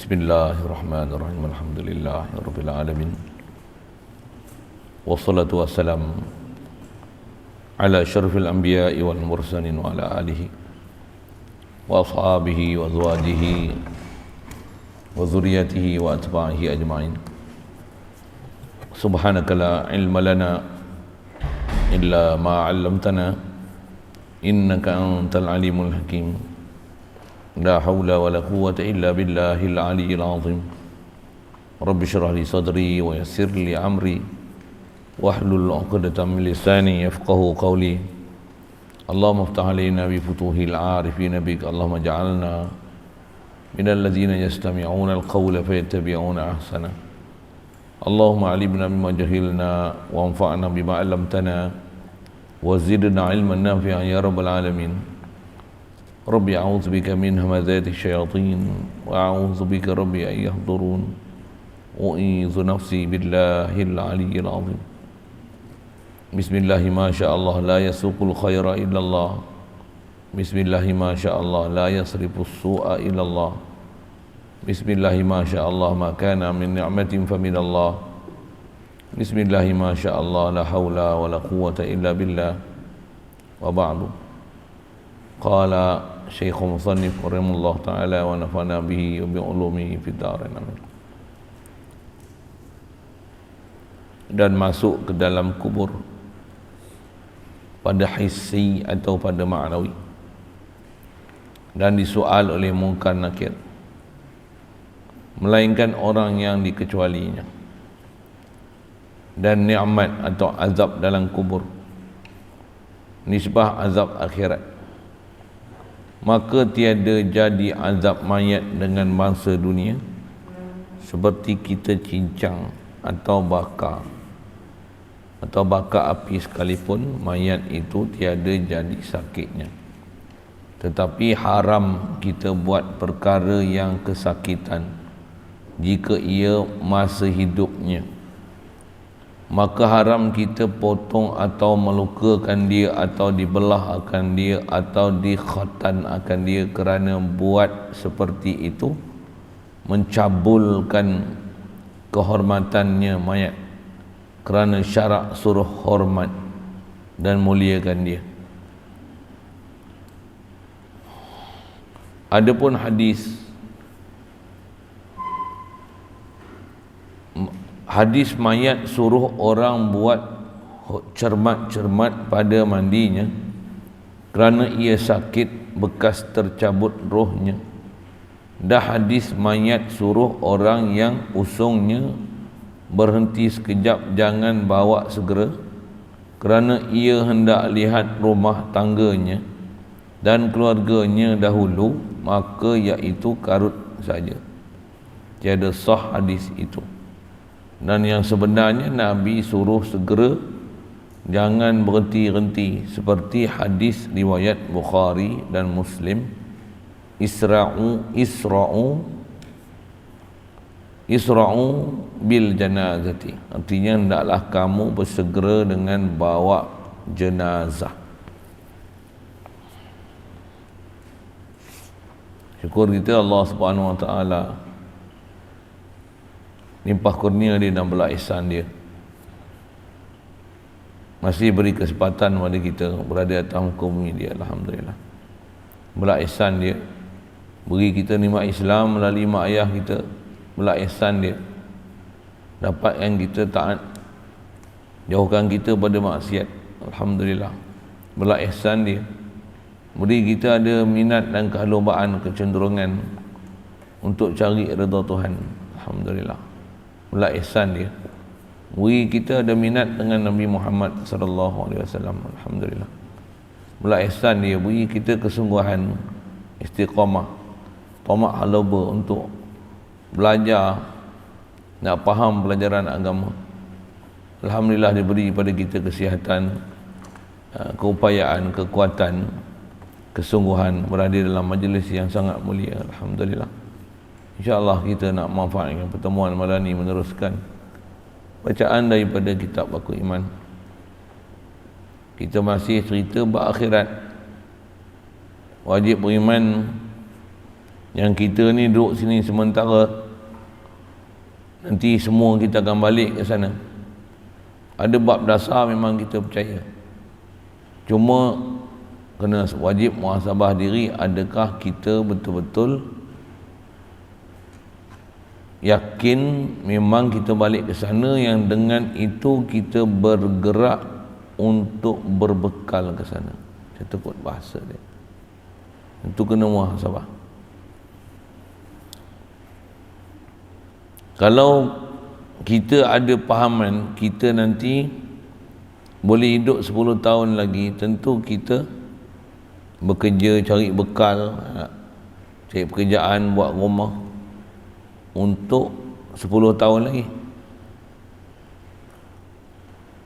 Bismillahirrahmanirrahim. Alhamdulillahirabbil alamin. Wassalatu wassalam ala asyrafil anbiya'i wal mursalin wa ala alihi wa ashabihi wa azwajihi wa dzurriyyatihi wa atba'ihi ajma'in. Subhanaka la ilma lana illa ma 'allamtana innaka antal alimul hakim. La hawla wa la quwwata illa billahil aliyyil azim. Rabbi shrah li sadri wa yassir li amri wahlul 'uqdatam min lisani yafqahu qawli. Allahumma iftah 'alaina bi futuhil 'arifin bik. Allahumma ij'alna minal ladzina yastami'una al-qawla fayattabi'una ahsana. Allahumma 'allimna mimma jahilna wa anfa'na bima 'allamtana wa zidna 'ilman nafi'an ya rabbal alamin. Rabbi a'udzu bika min hamazati syayatin wa a'udzu bika rabbi an yahdurun. U'idzu nafsi billahil aliyyil azim. Bismillahi ma sya'allah la yasuqul khaira illallah. Bismillahi ma sya'allah la yasrifus su'a illallah. Bismillahi ma sya'allah ma kana min ni'matin faminallah. Bismillahi ma sya'allah la hawla wa la quwwata illa billah. Wa ba'du. Qala Syekhul Musannif rahimahullah ta'ala wa nafa'na bihi wa bi'ulumihi fid dharain amin. Dan masuk ke dalam kubur pada hissi atau pada ma'nawi, dan disoal oleh Munkar Nakir, melainkan orang yang dikecualinya. Dan nikmat atau azab dalam kubur nisbah azab akhirat, maka tiada jadi azab mayat dengan bangsa dunia seperti kita cincang atau bakar api sekalipun, mayat itu tiada jadi sakitnya. Tetapi haram kita buat perkara yang kesakitan jika ia masa hidupnya, maka haram kita potong atau melukakan dia atau dibelah akan dia atau dikhatan akan dia, kerana buat seperti itu mencabulkan kehormatannya mayat, kerana syarak suruh hormat dan muliakan dia. Adapun hadis mayat suruh orang buat cermat-cermat pada mandinya kerana ia sakit bekas tercabut rohnya. Dah hadis mayat suruh orang yang usungnya berhenti sekejap, jangan bawa segera, kerana ia hendak lihat rumah tangganya dan keluarganya dahulu, maka iaitu karut saja. Tiada sah hadis itu. Dan yang sebenarnya Nabi suruh segera, jangan berhenti-henti, seperti hadis riwayat Bukhari dan Muslim, Isra'u bil janazati, artinya hendaklah kamu bersegera dengan bawa jenazah. Syukur kita Allah Subhanahu wa taala limpah kurnia dia dan belas ihsan dia, masih beri kesempatan kepada kita berada atas muka bumi dia. Alhamdulillah, belas ihsan dia beri kita nikmat Islam melalui mak ayah kita. Belas ihsan dia dapat yang kita taat, jauhkan kita pada maksiat. Alhamdulillah, belas ihsan dia beri kita ada minat dan kehalubaan, kecenderungan untuk cari redha Tuhan. Alhamdulillah, belas ihsan dia beri kita ada minat dengan Nabi Muhammad sallallahu alaihi wasallam. Alhamdulillah, belas ihsan dia beri kita kesungguhan, istiqamah, tamak halaba untuk belajar, nak faham pelajaran agama. Alhamdulillah, diberi pada kita kesihatan, keupayaan, kekuatan, kesungguhan berada dalam majlis yang sangat mulia. Alhamdulillah, InsyaAllah kita nak manfaatkan pertemuan malam ini, meneruskan bacaan daripada kitab Baku Iman. Kita masih cerita berakhirat. Wajib beriman Yang kita ni duduk sini sementara, nanti semua kita akan balik ke sana. Ada bab dasar memang kita percaya, cuma kena wajib muhasabah diri, adakah kita betul-betul yakin memang kita balik ke sana, yang dengan itu kita bergerak untuk berbekal ke sana. Saya takut bahasa dia, itu kena muhasabah. Kalau kita ada pahaman kita nanti boleh hidup 10 tahun lagi, tentu kita bekerja, cari bekal, cari pekerjaan, buat rumah untuk 10 tahun lagi.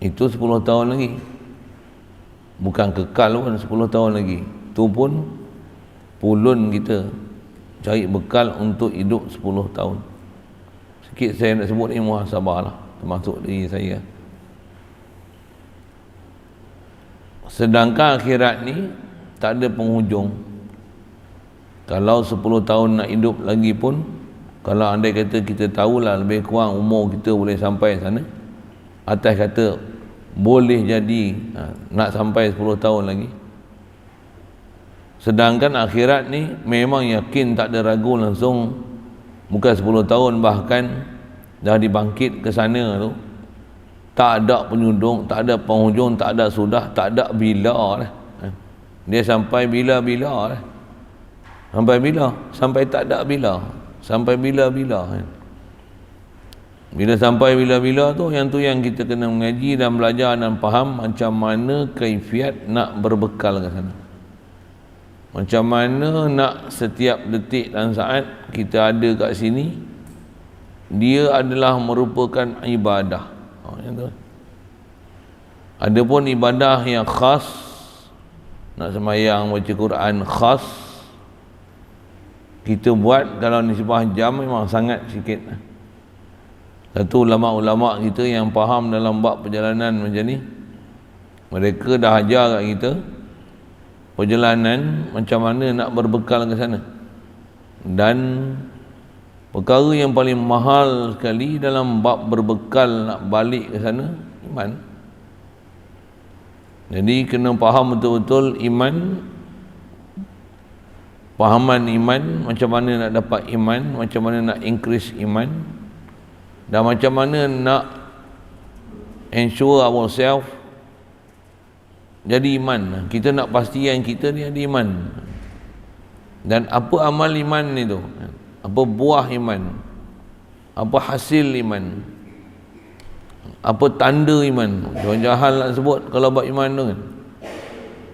Itu 10 tahun lagi, bukan kekal pun 10 tahun lagi. Itu pun pulun kita cari bekal untuk hidup 10 tahun. Sikit saya nak sebut ni muhasabah lah, termasuk diri saya. Sedangkan akhirat ni tak ada penghujung. Kalau 10 tahun nak hidup lagi pun, kalau andai kata kita tahulah lebih kurang umur kita boleh sampai sana, atas kata boleh jadi nak sampai 10 tahun lagi. Sedangkan akhirat ni memang yakin, tak ada ragu langsung, bukan 10 tahun, bahkan dah dibangkit ke sana tu. Tak ada penyundung, tak ada penghujung, tak ada sudah, tak ada bila lah. Dia sampai bila-bila lah. Sampai bila? Sampai tak ada bila. Sampai bila-bila kan. Bila sampai bila-bila tu, yang kita kena mengaji dan belajar dan faham macam mana kaifiat nak berbekal ke sana. Macam mana nak setiap detik dan saat kita ada kat sini, dia adalah merupakan ibadah. Ada pun ibadah yang khas, nak sembahyang, baca Quran khas, kita buat kalau nisbah jam memang sangat sikit. Satu ulama-ulama kita yang faham dalam bab perjalanan macam ni, mereka dah ajar kat kita perjalanan macam mana nak berbekal ke sana. Dan perkara yang paling mahal sekali dalam bab berbekal nak balik ke sana, iman. Jadi kena faham betul-betul iman, pahaman iman, macam mana nak dapat iman, macam mana nak increase iman, dan macam mana nak ensure ourselves jadi iman. Kita nak pastikan kita ni ada iman. Dan apa amal iman ni tu, apa buah iman, apa hasil iman, apa tanda iman. Jangan jahal nak sebut kalau buat iman tu kan.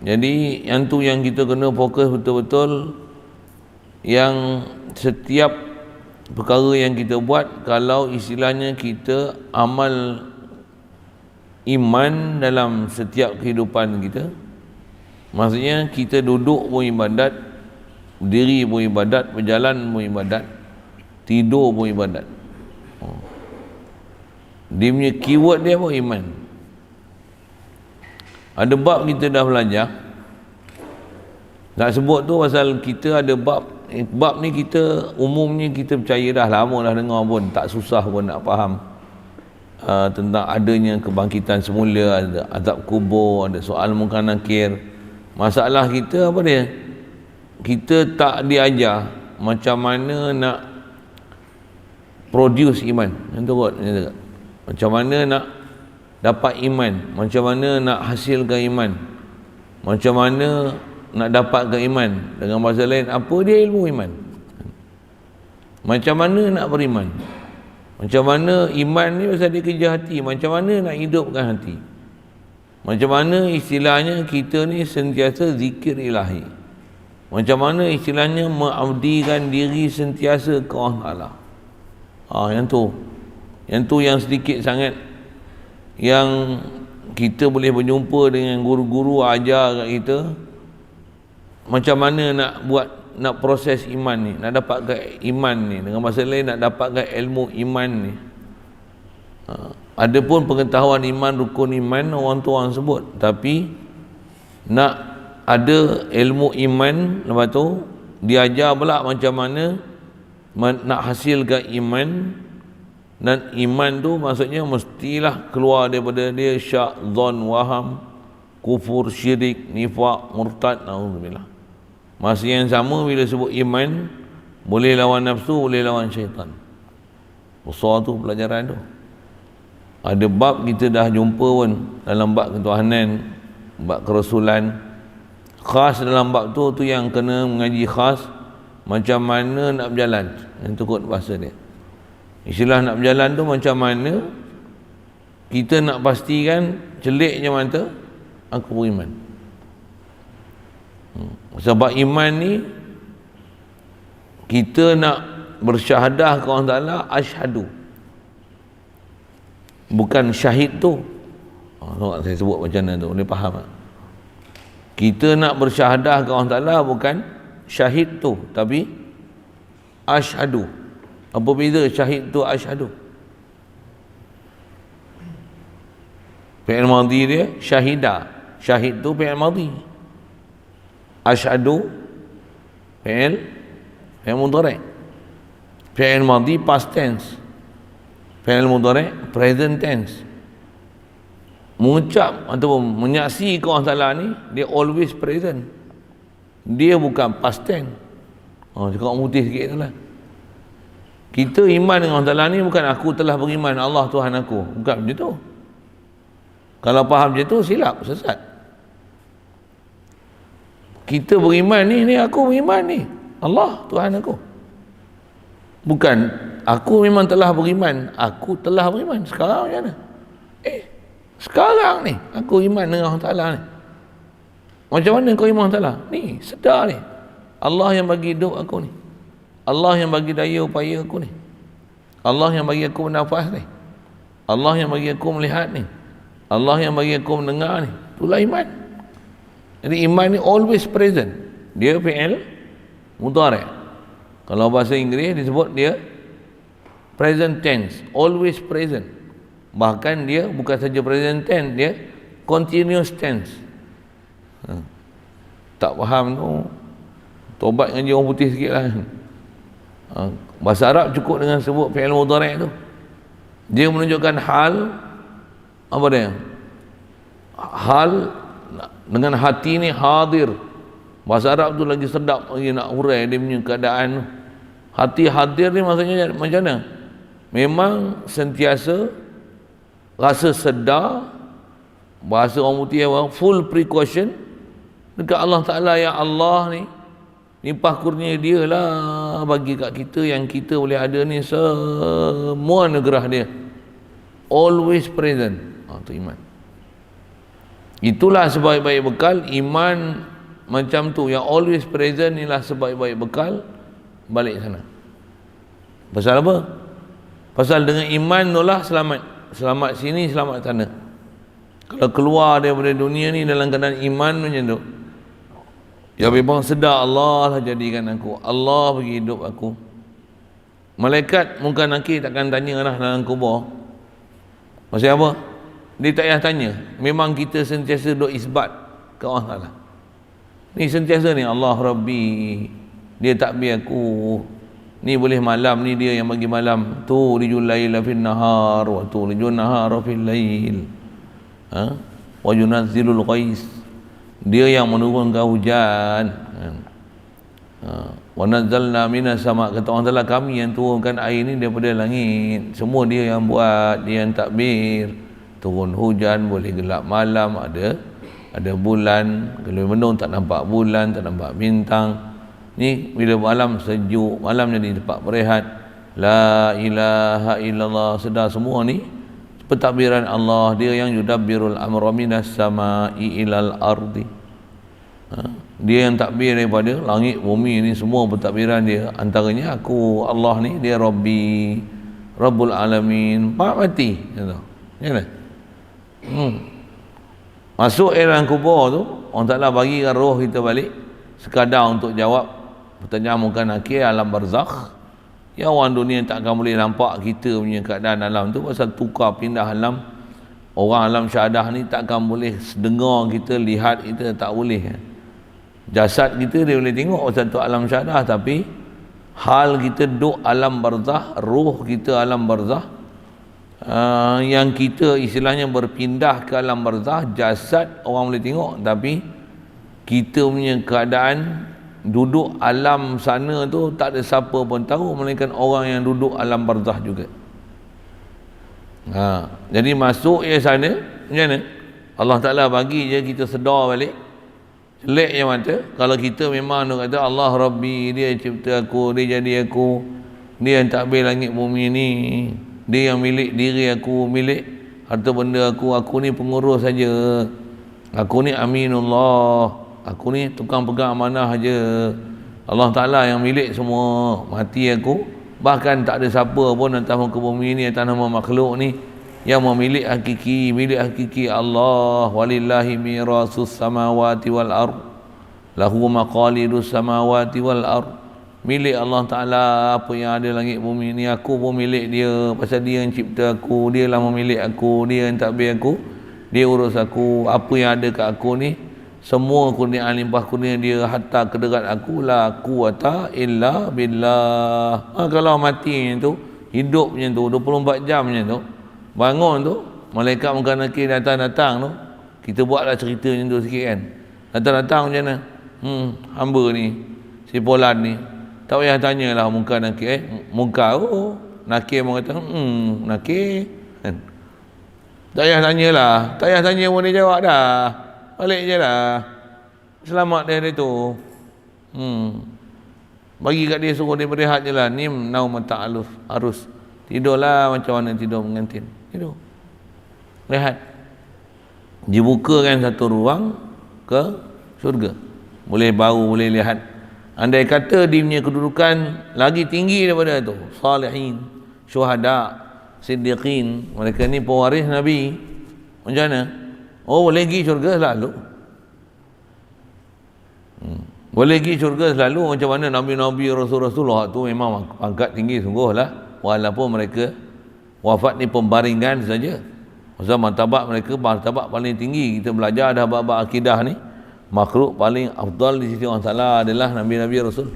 Jadi yang tu yang kita kena fokus betul-betul, yang setiap perkara yang kita buat, kalau istilahnya kita amal iman dalam setiap kehidupan kita, maksudnya kita duduk pun ibadat, berdiri pun ibadat, berjalan pun ibadat, tidur pun ibadat. Dia punya keyword dia apa? Iman. Ada bab kita dah belajar, nak sebut tu pasal kita ada bab ni kita umumnya kita percaya dah lama dah dengar pun, tak susah pun nak faham. Tentang adanya kebangkitan semula, ada azab kubur, ada soal munkar nakir. Masalah kita apa dia? Kita tak diajar macam mana nak produce iman. Macam mana nak dapat iman, macam mana nak hasilkan iman, macam mana nak dapatkan iman. Dengan bahasa lain, apa dia ilmu iman, macam mana nak beriman, macam mana iman ni pasal dia kerja hati, macam mana nak hidupkan hati, macam mana istilahnya kita ni sentiasa zikir ilahi, macam mana istilahnya mengabdikan diri sentiasa ke Allah Ta'ala. Yang tu yang sedikit sangat yang kita boleh berjumpa dengan guru-guru ajar kat kita, macam mana nak buat, nak proses iman ni, nak dapatkan iman ni, dengan bahasa lain nak dapatkan ilmu iman ni. Ada pun pengetahuan iman, rukun iman orang tu orang sebut, tapi nak ada ilmu iman, lepas tu diajar pula macam mana nak hasilkan iman. Dan iman tu maksudnya mestilah keluar daripada dia syak, zon, waham, kufur, syirik, nifak, murtad, na'udzubillah. Masa yang sama bila sebut iman, boleh lawan nafsu, boleh lawan syaitan. Besar tu pelajaran tu. Ada bab kita dah jumpa pun dalam bab ketuhanan, bab kerasulan. Khas dalam bab tu yang kena mengaji khas macam mana nak berjalan. Yang tu kot bahasa dia. Istilah nak berjalan tu macam mana kita nak pastikan celiknya mata aku beriman. Sebab iman ni kita nak bersyahadah ke Allah Ta'ala, asyhadu, bukan syahid tu. Saya sebut macam mana tu, boleh faham tak? Kita nak bersyahadah ke Allah Ta'ala bukan syahid tu, tapi asyhadu. Apa beza syahid tu asyhadu? Fi'il madhi dia syahida. Syahid tu fi'il madhi. Asyhadu fi'il mudhari'. Fi'il madhi past tense. Fi'il mudhari' present tense. Mengucap ataupun menyaksi ke Allah Ta'ala ni, dia always present. Dia bukan past tense. Cakap putih sikit tu lah. Kita iman dengan Allah Ta'ala ni bukan aku telah beriman Allah Tuhan aku. Bukan macam tu. Kalau faham macam tu, silap, sesat. Kita beriman ni aku beriman ni Allah Tuhan aku. Bukan aku memang telah beriman, aku telah beriman. Sekarang macam mana? Sekarang ni aku iman dengan Allah Ta'ala ni. Macam mana kau iman Allah Ta'ala? Ni, sedar ni. Allah yang bagi hidup aku ni. Allah yang bagi daya upaya aku ni. Allah yang bagi aku bernafas ni. Allah yang bagi aku melihat ni. Allah yang bagi aku mendengar ni. Itulah iman. Jadi iman ni always present. Dia fi'il mudhari'. Kalau bahasa Inggeris disebut dia present tense, always present. Bahkan dia bukan saja present tense, dia continuous tense. Tak faham tu, tobat dengan orang putih sikit lah. Bahasa Arab cukup dengan sebut fi'il mudhari' tu. Dia menunjukkan hal, apa dia? Hal dengan hati ni hadir. Bahasa Arab tu lagi sedap lagi nak hurai dia punya keadaan. Hati hadir ni maksudnya macam mana? Memang sentiasa rasa sedar. Bahasa orang putih full precaution dekat Allah Ta'ala. Ya Allah ni limpah kurnia dia lah bagi kat kita yang kita boleh ada ni semua negerah dia. Always present. Itu iman. Itulah sebaik-baik bekal. Iman macam tu yang always present inilah sebaik-baik bekal balik sana. Pasal apa? Pasal dengan iman tu lah selamat. Selamat sini, selamat sana. Kalau keluar daripada dunia ni dalam keadaan iman macam tu, ya memang sedar Allah lah jadikan aku, Allah bagi hidup aku. Malaikat muka nakir takkan tanya lah dalam kubur. Pasal apa? Dia tak payah tanya. Memang kita sentiasa duk isbat ke Allah Ta'ala. Ni sentiasa ni Allah Rabbi, dia takbir aku. Ni boleh malam, ni dia yang bagi malam. Tu lijul laila fil nahar wa tu lijul nahara fil lail. Wa yunazzilul qais. Dia yang menurunkan hujan. Wa nazzalna minas sama, kata Allah Ta'ala, kami yang turunkan air ni daripada langit. Semua dia yang buat, dia yang takbir. Turun hujan, boleh gelap malam, ada bulan, kalau mendung tak nampak bulan, tak nampak bintang. Ni bila malam sejuk, malam jadi tempat berehat. La ilaha illallah, sedar semua ni pentadbiran Allah. Dia yang yudabbirul amra minas sama'i ilal ardi. Dia yang takbir daripada langit bumi ni, semua pentadbiran dia. Antaranya aku, Allah ni dia Rabbi, Rabbul Alamin. Pak mati gitu. Ya kan? Masuk dalam kubur tu, Allah Ta'ala bagikan roh kita balik sekadar untuk jawab pertanyaan muka nakir alam barzakh. Ya, orang dunia tak akan boleh nampak kita punya keadaan alam tu, pasal tukar pindah alam. Orang alam syahadah ni tak akan boleh dengar kita, lihat kita, tak boleh. Jasad kita dia boleh tengok satu alam syahadah, tapi hal kita duduk alam barzah, ruh kita alam barzah. Yang kita istilahnya berpindah ke alam barzah, jasad orang boleh tengok, tapi kita punya keadaan duduk alam sana tu tak ada siapa pun tahu melainkan orang yang duduk alam barzah juga. Jadi masuk je sana, macam mana? Allah Ta'ala bagi je kita sedar balik, selek je mata. Kalau kita memang nak kata Allah Rabbi, dia cipta aku, dia jadi aku, dia yang takbir langit bumi ni, dia yang milik diri aku, milik harta benda aku ni pengurus saja, aku ni aminullah, aku ni tukang pegang amanah aja, Allah Ta'ala yang milik semua, mati aku, bahkan tak ada siapa pun atas muka bumi ni, atas nama makhluk ni yang memiliki milik hakiki Allah. Walillahi mirasus samawati wal ard, lahu maqalidus samawati wal ard, milik Allah Ta'ala apa yang ada langit bumi ni, aku pun milik dia, pasal dia yang cipta aku, dia lah memiliki aku, dia yang takbir aku, dia urus aku, apa yang ada kat aku ni semua kurniaan limpah kurnia dia, hatta kederat aku, la quwata illa billah. Kalau mati tu, hidup macam tu 24 jam macam tu, bangun tu malaikat muka nakir datang tu, kita buatlah cerita macam tu sikit kan, datang macam mana, hamba ni si Polan ni, tak payah tanyalah muka nakir, muka nakir pun kata nakir kan, tak payah tanyalah, tak payah tanya pun dia jawab dah, balik je lah, selamat dia tu. Bagi kat dia, suruh dia berehat je lah, nim naum ta'aluf, harus tidurlah macam mana tidur pengantin, tidur rehat, dibukakan satu ruang ke syurga, boleh bau, boleh lihat. Andai kata dia punya kedudukan lagi tinggi daripada tu, salihin, syuhada, siddiqin, mereka ni pewaris Nabi, macam mana? Boleh pergi syurga selalu, boleh pergi syurga selalu. Macam mana Nabi-Nabi, Rasul-Rasulullah tu memang pangkat tinggi sungguh lah, walaupun mereka wafat ni pembaringan saja. Pasal martabat mereka martabat paling tinggi. Kita belajar dah bab akidah ni, makhluk paling afdal di sisi Allah Ta'ala adalah Nabi-Nabi Rasul.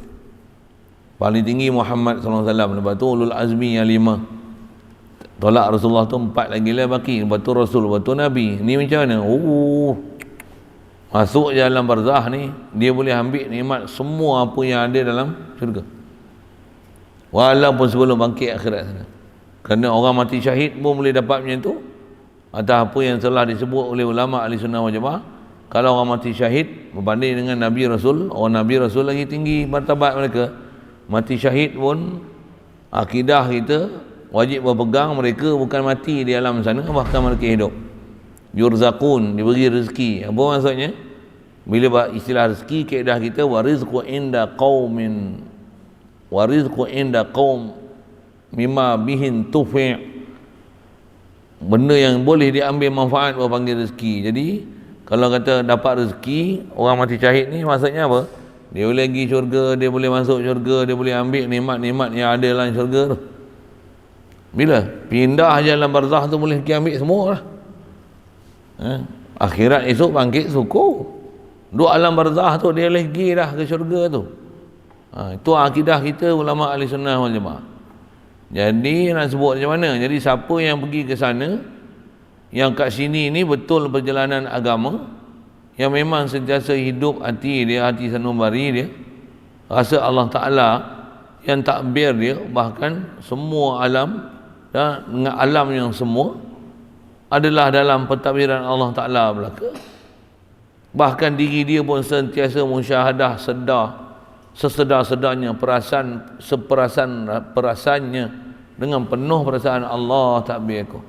Paling tinggi Muhammad SAW, lepas tu ulul azmi yang 5, tolak Rasulullah tu 4 lagi lah baki, lepas tu Rasul, lepas tu Nabi. Ni macam mana? Masuk je dalam barzah ni, dia boleh ambil nikmat semua apa yang ada dalam syurga, walaupun sebelum bangkit akhirat sana. Kerana orang mati syahid pun boleh dapat macam tu, atas apa yang telah disebut oleh ulama ahli sunnah wal jamaah. Kalau orang mati syahid berbanding dengan Nabi Rasul, orang Nabi Rasul lagi tinggi martabat mereka. Mati syahid pun akidah kita wajib berpegang, mereka bukan mati di alam sana, bahkan mereka hidup, yurzaqun, diberi rezeki. Apa maksudnya? Bila istilah rezeki, kaedah kita warizqu inda qaumin, warizqu inda qaum mimma bihin tufi', benda yang boleh diambil manfaat berpanggil rezeki. Jadi kalau kata dapat rezeki orang mati syahid ni, maksudnya apa? Dia boleh pergi syurga, dia boleh masuk syurga, dia boleh ambil nikmat-nikmat yang ada dalam syurga tu. Bila pindah je dalam barzah tu, boleh pergi ambil semua lah. Akhirat esok bangkit syukur, duduk alam barzah tu dia boleh pergi dah ke syurga tu. Itu akidah kita ulama ahli sunnah wal jamaah. Jadi nak sebut macam mana? Jadi siapa yang pergi ke sana, yang kat sini ni betul perjalanan agama, yang memang sentiasa hidup hati dia, hati sanubari dia, rasa Allah Ta'ala yang takbir dia, bahkan semua alam dan dengan alam yang semua adalah dalam pentadbiran Allah Ta'ala belaka. Bahkan diri dia pun sentiasa musyahadah, sedar, sesedar-sedarnya, perasaannya dengan penuh perasaan Allah takbir aku,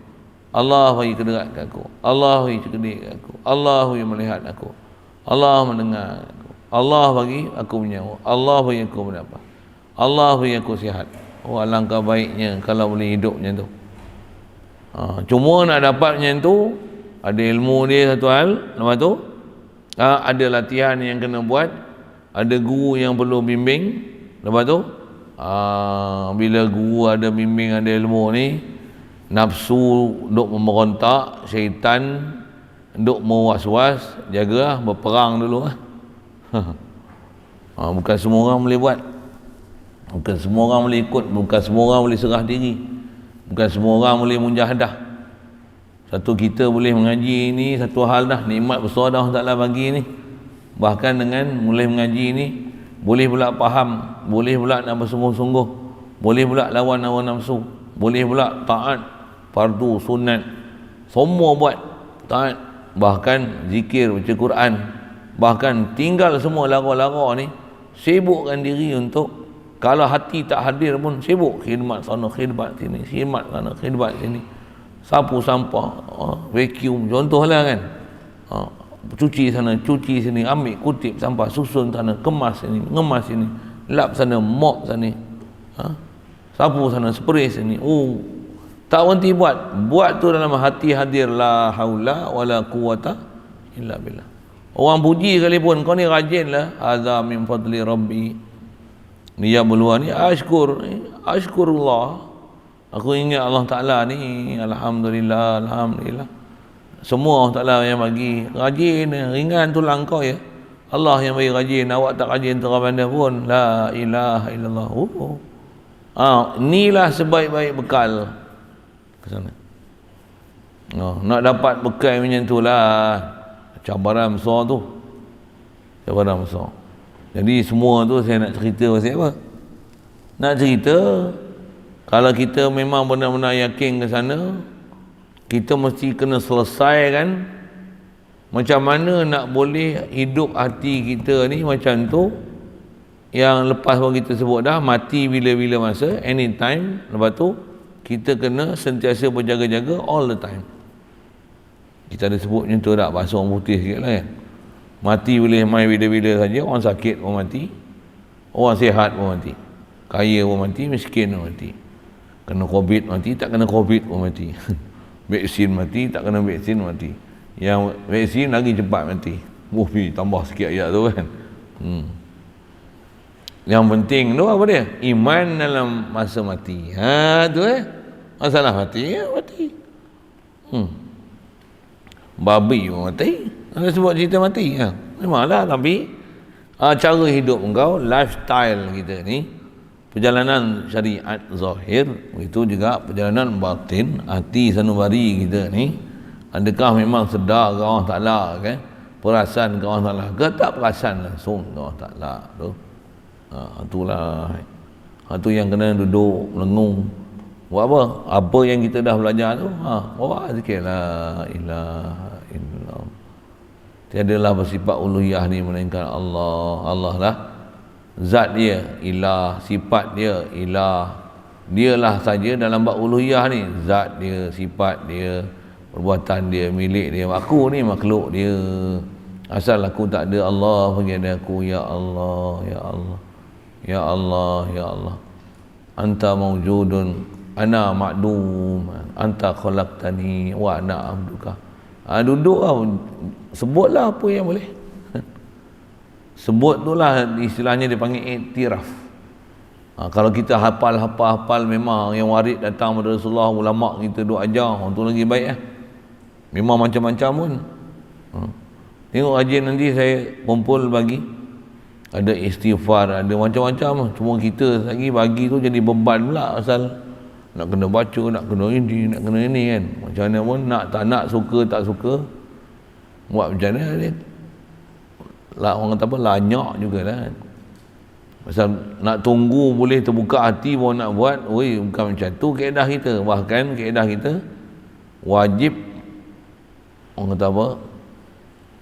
Allah bagi kedekat aku, Allah bagi kedekat aku, Allah bagi melihat aku, Allah mendengar aku, Allah bagi aku menyawa, Allah bagi aku mendapat, Allah bagi aku sihat. Alangkah baiknya kalau boleh hidup macam tu. Cuma nak dapat macam tu, ada ilmu dia satu hal, lepas tu ada latihan yang kena buat, ada guru yang perlu bimbing. Lepas tu bila guru ada bimbing, ada ilmu ni, nafsu duk memberontak, syaitan duk mewas-was, jagalah, berperang dulu lah. Bukan semua orang boleh buat, bukan semua orang boleh ikut, bukan semua orang boleh serah diri, bukan semua orang boleh mujahadah. Satu kita boleh mengaji ni satu hal dah, nikmat besar dah Allah Ta'ala bagi ni. Bahkan dengan mulai mengaji ni boleh pula faham, boleh pula nak bersungguh-sungguh, boleh pula lawan hawa nafsu, boleh pula taat fardu sunat, semua buat taat, bahkan zikir, baca Quran, bahkan tinggal semua lara-lara ni, sibukkan diri untuk, kalau hati tak hadir pun sibuk khidmat sana, khidmat sini, khidmat sana, khidmat sini, sapu sampah, vacuum contohlah kan, cuci sana, cuci sini, ambil kutip sampah, susun sana, kemas sini, ngemas sini, lap sana, mop sana, sapu sana, spray sini. Tak berhenti buat tu dalam hati hadir la haula wala quwata illa billah. Orang puji sekalipun, kau ni rajin lah, hadza min fadli rabbi, ni ya beluan ni, ashkurullah, aku ingat Allah Ta'ala ni, alhamdulillah, alhamdulillah. Semua Allah Ta'ala yang bagi, rajin, ringan tulang kau ya, Allah yang bagi rajin, awak tak rajin terang pandai pun, la ilaha illallah. Inilah sebaik-baik bekal ke sana. Nak dapat bekal macam tu lah, cabaran besar tu, cabaran besar. Jadi semua tu saya nak cerita pasal apa? Nak cerita, kalau kita memang benar-benar yakin ke sana, kita mesti kena selesaikan macam mana nak boleh hidup hati kita ni macam tu. Yang lepas pun kita sebut dah, mati bila-bila masa, anytime. Lepas tu kita kena sentiasa berjaga-jaga all the time. Kita ada sebut macam tu tak, bahasa orang putih sikit lah kan. Mati boleh main bila-bila saja, orang sakit pun mati, orang sihat pun mati, kaya pun mati, miskin pun mati, kena covid mati, tak kena covid pun mati. Vaksin mati, tak kena vaksin mati, yang vaksin lagi cepat mati. Tambah sikit ayat tu kan. Yang penting tu apa dia? Iman dalam masa mati. Tu masalah mati, mati. Babi pun mati. Ada sebut cerita mati. Memanglah, tapi cara hidup engkau, lifestyle kita ni, perjalanan syariat zahir, itu juga perjalanan batin, hati sanubari kita ni, adakah memang sedar ke Allah Ta'ala kan? Perasan ke Allah Ta'ala ke? Tak perasan langsung ke Allah Ta'ala tu. Itulah itu yang kena duduk melengung. Buat apa? Apa yang kita dah belajar tu, bawa sikit la ilaha illallah. Tiadalah bersifat uluhiyah ni melainkan Allah. Allah lah zat dia ilah, sifat dia ilah, dialah saja dalam bab uluhiyah ni, zat dia, sifat dia, perbuatan dia, milik dia. Aku ni makhluk dia, asal aku tak ada, Allah bagi ada aku. Ya Allah, ya Allah, ya Allah, ya Allah, anta mawjudun, ana ma'dum, anta khalaqtani wa ana abduka. Duduk lah, sebutlah apa yang boleh. Sebut tu lah, istilahnya dipanggil iktiraf. Kalau kita hafal memang yang warid datang pada Rasulullah, ulama kita duk ajar, tu lagi baik lah. Memang macam-macam pun. Tengok rajin nanti saya kumpul bagi, ada istighfar, ada macam-macam. Cuma kita lagi bagi tu jadi beban pula, asal nak kena baca, nak kena ini, nak kena ini kan. Macam mana pun nak tak nak, suka tak suka, buat macam mana dia lah, orang kata apa, lanyak jugalah kan. Pasal nak tunggu boleh terbuka hati baru nak buat, bukan macam tu kaedah kita. Bahkan kaedah kita wajib, orang kata apa,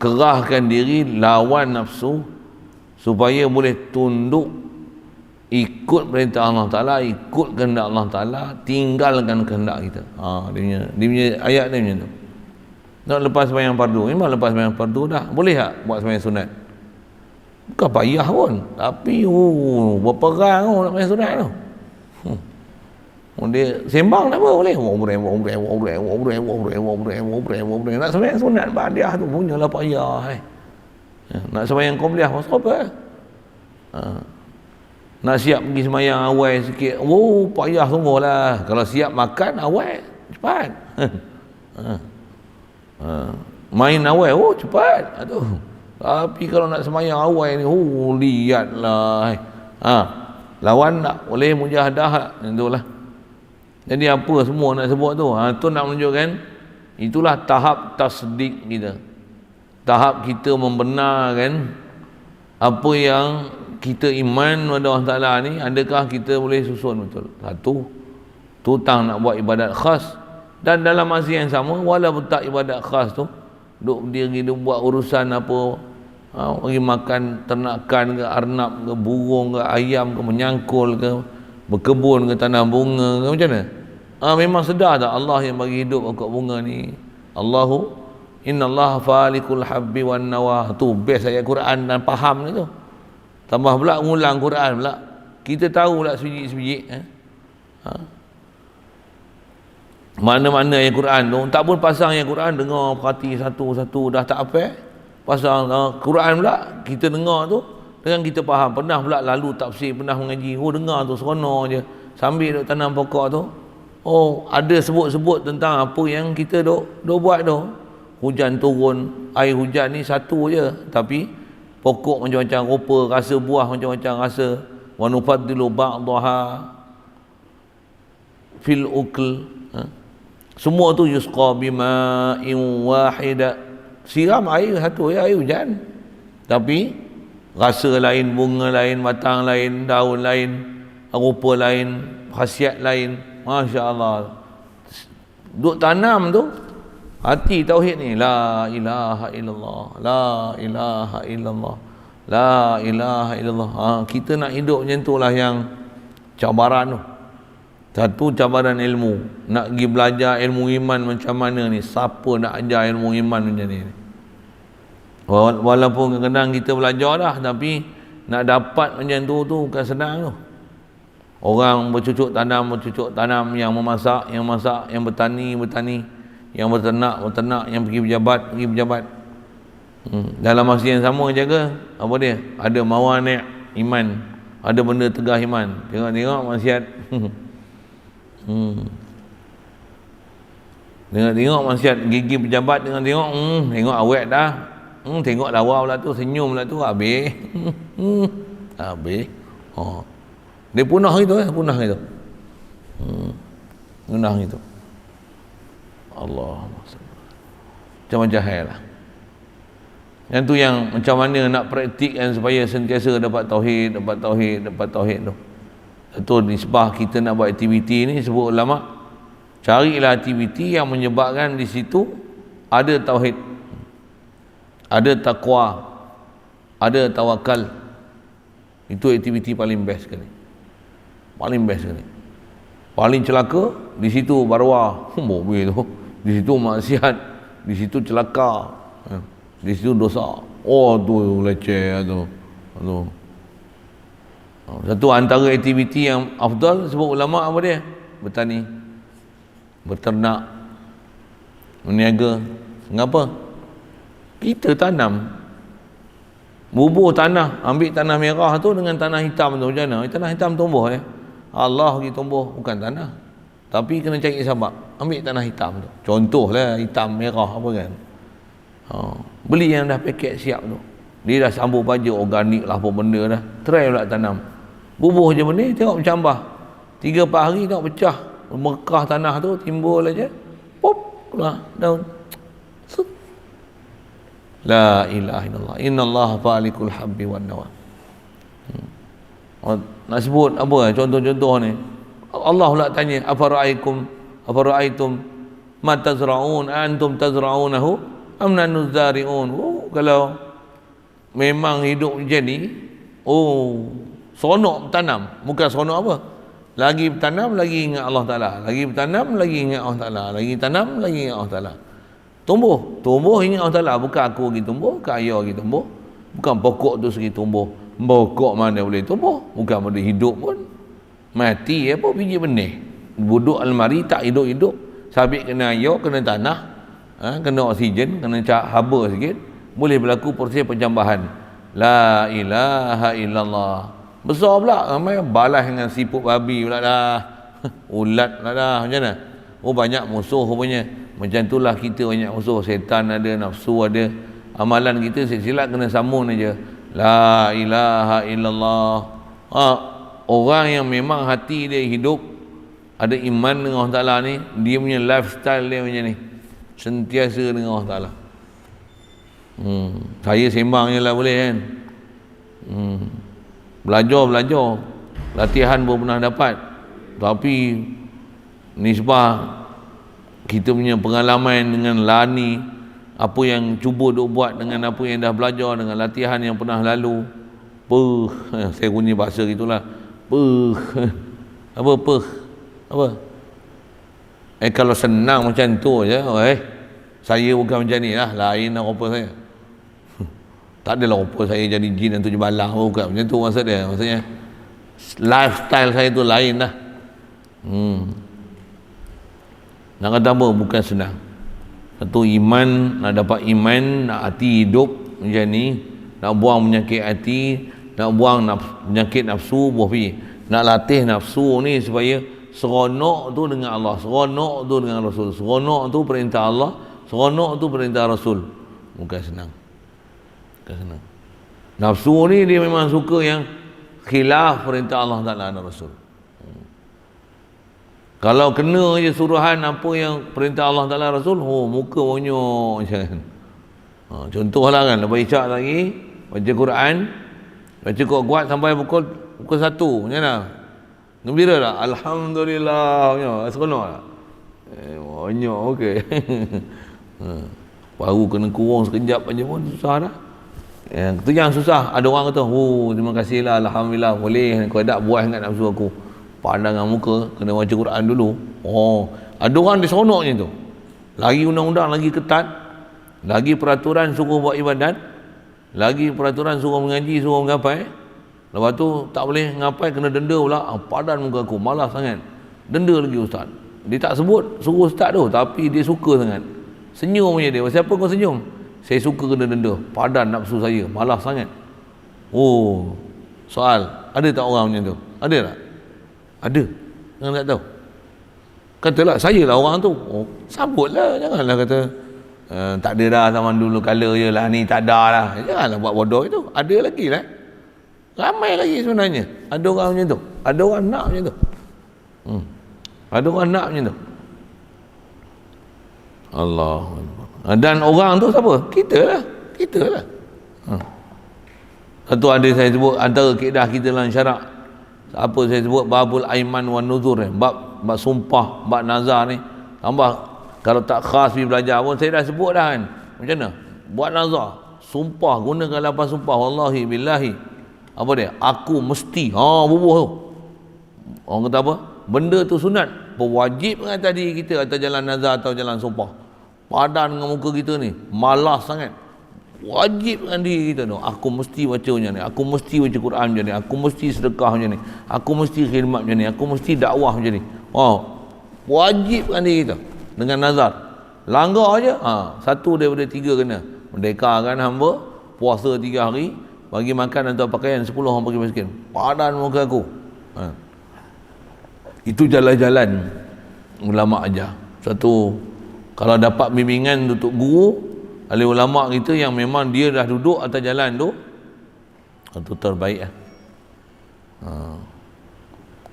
kerahkan diri lawan nafsu supaya boleh tunduk, ikut perintah Allah Ta'ala, ikut kehendak Allah Ta'ala, tinggalkan kehendak kita. Dia punya ayat dia macam tu. Nak lepas sembahyang fardu, memang lepas sembahyang fardu dah boleh tak buat sembahyang sunat? Bukan payah pun, tapi berperang nak sembahyang sunat tu. Dia sembang tak apa boleh. Nak sembahyang sunat badiah tu punyalah payah. Nak sembahyang qobliyah pasal apa? Nak siap pergi sembahyang awal sikit, payah sungguhlah. Kalau siap makan awal cepat. Main awal cepat. Tapi kalau nak semayang awal ni, lihatlah. Lawan tak boleh mujahadah tak? Itulah. Jadi apa semua nak sebut tu? Tu nak menunjukkan itulah tahap tasdik kita. Tahap kita membenarkan apa yang kita iman pada Allah Ta'ala ni, adakah kita boleh susun betul? Satu, tutang nak buat ibadat khas, dan dalam masa yang sama walaupun tak ibadat khas tu, duk berdiri, duk buat urusan apa, bagi makan ternakan ke, arnab ke, burung ke, ayam ke, menyangkul ke, berkebun ke, tanam bunga ke, macam mana? Memang sedar tak Allah yang bagi hidup pokok bunga ni? Innallaha falikul habbi wan nawah. Tu best ayat Quran dan faham ni tu. Tambah pula ngulang Quran pula. Kita tahu pula sebiji-sebiji. Mana-mana ayat Quran tu, tak pun pasang ayat Quran, dengar perhati satu-satu, dah tak apa. Pasang Quran pula, kita dengar tu dengan kita faham. Pernah pula lalu tafsir, pernah mengaji, dengar tu seronok je sambil duk tanam pokok tu. Ada sebut-sebut tentang apa yang kita duk buat tu. Hujan turun, air hujan ni satu je, tapi pokok macam-macam rupa, rasa buah macam-macam rasa. Wa nufaddilu ba'daha fil ukl. Semua tu yusqa bima'in wahida. Siram air satu je, air hujan. Tapi rasa lain, bunga lain, batang lain, daun lain, rupa lain, khasiat lain. Masya Allah. Duk tanam tu hati tauhid ni, la ilaha illallah, la ilaha illallah, la ilaha illallah. Kita nak hidup macam itulah yang cabaran tu. Satu, cabaran ilmu. Nak pergi belajar ilmu iman macam mana ni? Siapa nak ajar ilmu iman macam ni? Walaupun kadang-kadang kita belajar dah, tapi nak dapat macam tu bukan senang tu. Orang bercucuk tanam, yang memasak, yang masak, yang bertani, yang berternak, yang pergi pejabat. Dalam masa yang sama jaga apa dia? Ada mawani' iman, ada benda tegah iman. Tengok maksiat. Tengok maksiat, gigi pejabat, tengok awet dah. Tengok lawa pula tu, senyum pula tu, habis. Habis. Dia punah itu. Punah itu. Allah, macam jahil lah. Yang tu yang macam mana nak praktikkan supaya sentiasa dapat tauhid tu. Itu nisbah kita nak buat aktiviti ni, sebut ulama, carilah aktiviti yang menyebabkan di situ ada tauhid, ada takwa, ada tawakal. Itu aktiviti paling best sekali. Paling celaka di situ barwah, mobil tu. Di situ maksiat, di situ celaka, di situ dosa. Tu leceh tu. Satu antara aktiviti yang afdal sebut ulama apa dia? Bertani, berternak, meniaga. Mengapa? Kita tanam, bubuh tanah, ambil tanah merah tu dengan tanah hitam tu macam mana? Tanah hitam tumbuh Allah bagi tumbuh, bukan tanah. Tapi kena cari sebab. Ambil tanah hitam tu. Contohlah hitam merah apa kan. Beli yang dah paket siap tu. Dia dah sambung baja organik lah apa benda dah. Try pula tanam. Bubuh je benda, tengok bercambah. 3-4 hari tengok pecah. Mekah tanah tu timbul aja. Pop, keluar daun. La ilaha illallah. Innallaha falikul habbi wan nawah. Nak sebut apa contoh-contoh ni? Allah pula tanya, afara'aitum ma tazra'un antum tazra'unahu am nahnu zari'un. Kalau memang hidup macam ni, seronok tanam, bukan seronok apa? Lagi bertanam lagi ingat Allah Taala, lagi bertanam lagi ingat Allah Taala, lagi tanam lagi ingat Allah Taala. Tumbuh ingat Allah Taala, bukan aku lagi tumbuh, bukan ayah lagi tumbuh, bukan pokok tu segi tumbuh. Pokok mana boleh tumbuh? Bukan boleh hidup pun. Mati apa biji benih. Duduk almari tak hidup-hidup. Sabit kena air, kena tanah, kena oksigen, kena haba sikit, boleh berlaku proses pencambahan. La ilaha illallah. Besar pula, ramai balas dengan siput babi pula dah. Ulat pula dah, macam mana? Banyak musuh rupanya. Macam itulah kita banyak musuh. Setan ada, nafsu ada, amalan kita silap kena sambung aja. La ilaha illallah. Orang yang memang hati dia hidup ada iman dengan Allah Ta'ala ni, dia punya lifestyle dia macam ni, sentiasa dengan Allah Ta'ala. Saya sembang je lah boleh kan. Belajar latihan pun pernah dapat, tapi nisbah kita punya pengalaman dengan lani, apa yang cuba duk buat dengan apa yang dah belajar, dengan latihan yang pernah lalu, saya guna bahasa gitulah, apa kalau senang macam tu je, saya bukan macam ni lah, lain lah rupa saya. Tak adalah rupa saya jadi jin dan tujuh balang, bukan macam tu maksud dia. Maksudnya lifestyle saya tu lain lah. Nak kata apa, bukan senang. Satu iman, nak dapat iman, nak hati hidup macam ni, nak buang penyakit hati, nak buang penyakit nafsu, buah pi. Nak latih nafsu ni supaya seronok tu dengan Allah, seronok tu dengan Rasul, seronok tu perintah Allah, seronok tu perintah Rasul. Bukan senang. Bukan senang. Nafsu ni dia memang suka yang khilaf perintah Allah Ta'ala dan Rasul. Kalau kena je suruhan apa yang perintah Allah Ta'ala Rasul, muka monyok macam. Contohlah kan, lepas isyak lagi baca Quran, baca kuat-kuat sampai pukul 1, macam mana? Gembira tak? Alhamdulillah, seronok tak? Monyok, okey. Baru kena kurung sekejap aja pun susah dah. Itu yang susah. Ada orang kata, terima kasihlah, alhamdulillah, boleh kau tak buat ingat nafsu aku. Pandangan muka, kena baca Quran dulu. Ada orang dia seronok macam tu. Lagi undang-undang lagi ketat, lagi peraturan suruh buat ibadat, lagi peraturan suruh mengaji, suruh mengapai. Lepas tu tak boleh ngapai, kena denda pula. Padan muka aku, malas sangat. Denda lagi ustaz. Dia tak sebut suruh ustaz tu, tapi dia suka sangat. Senyum punya dia. Siapa kau senyum? Saya suka kena denda. Padan nafsu saya, malas sangat. Soal, ada tak orang macam tu? Ada tak? Ada. Jangan tak tahu. Katalah saya lah orang tu. Sambutlah, janganlah kata tak ada dah zaman dulu kala je lah, ni tak ada lah. Janganlah buat bodoh itu. Ada lagi lah. Ramai lagi sebenarnya. Ada orang macam tu. Ada orang nak macam tu. Ada orang nak macam tu. Allah. Dan orang tu siapa? Kita lah. Satu ada saya sebut antara kaedah kita dalam syarak. Apa saya sebut, babul aiman wan nuzur, bab sumpah, bab nazar ni. Tambah kalau tak khas pergi belajar pun saya dah sebut dah kan. Macam mana? Buat nazar, sumpah, gunakan lapan sumpah, wallahi billahi. Apa dia? Aku mesti. Bubuh tu. Orang kata apa? Benda tu sunat, berwajib dengan tadi kita atas jalan nazar atau jalan sumpah. Padan dengan muka kita ni, malas sangat. Wajib dengan diri kita tu. Aku mesti baca macam ni, aku mesti baca Quran macam ni, aku mesti sedekah macam ni, aku mesti khidmat macam ni, aku mesti dakwah macam ni. Wajib dengan diri kita dengan nazar. Langgar aja, satu daripada 3 kena. Merdekakan hamba, puasa 3 hari, bagi makan atau pakaian 10 orang bagi miskin. Padan muka aku. Itu jalan-jalan ulama aja. Satu, kalau dapat bimbingan untuk guru oleh ulama kita yang memang dia dah duduk atas jalan tu, itu terbaik lah.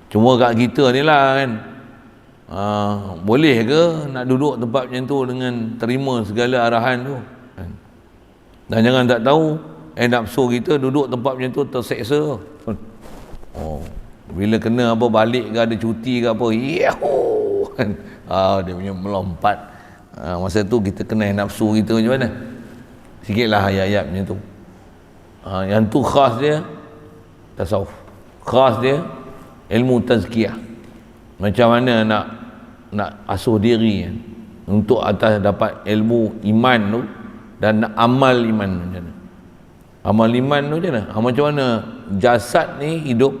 Cuma kat kita ni lah kan, boleh ke nak duduk tempat macam tu dengan terima segala arahan tu kan? Dan jangan tak tahu nafsu kita duduk tempat macam tu terseksa. Bila kena apa balik ke, ada cuti ke apa, kan? Dia punya melompat. Masa tu kita kena nafsu kita macam mana? Sikitlah ayat-ayat macam tu. Yang tu khas dia tasawuf. Khas dia ilmu tazkiyah. Macam mana nak asuh diri kan? Untuk atas dapat ilmu iman tu dan nak amal iman macam mana? Amal iman tu macam mana? Macam mana jasad ni hidup,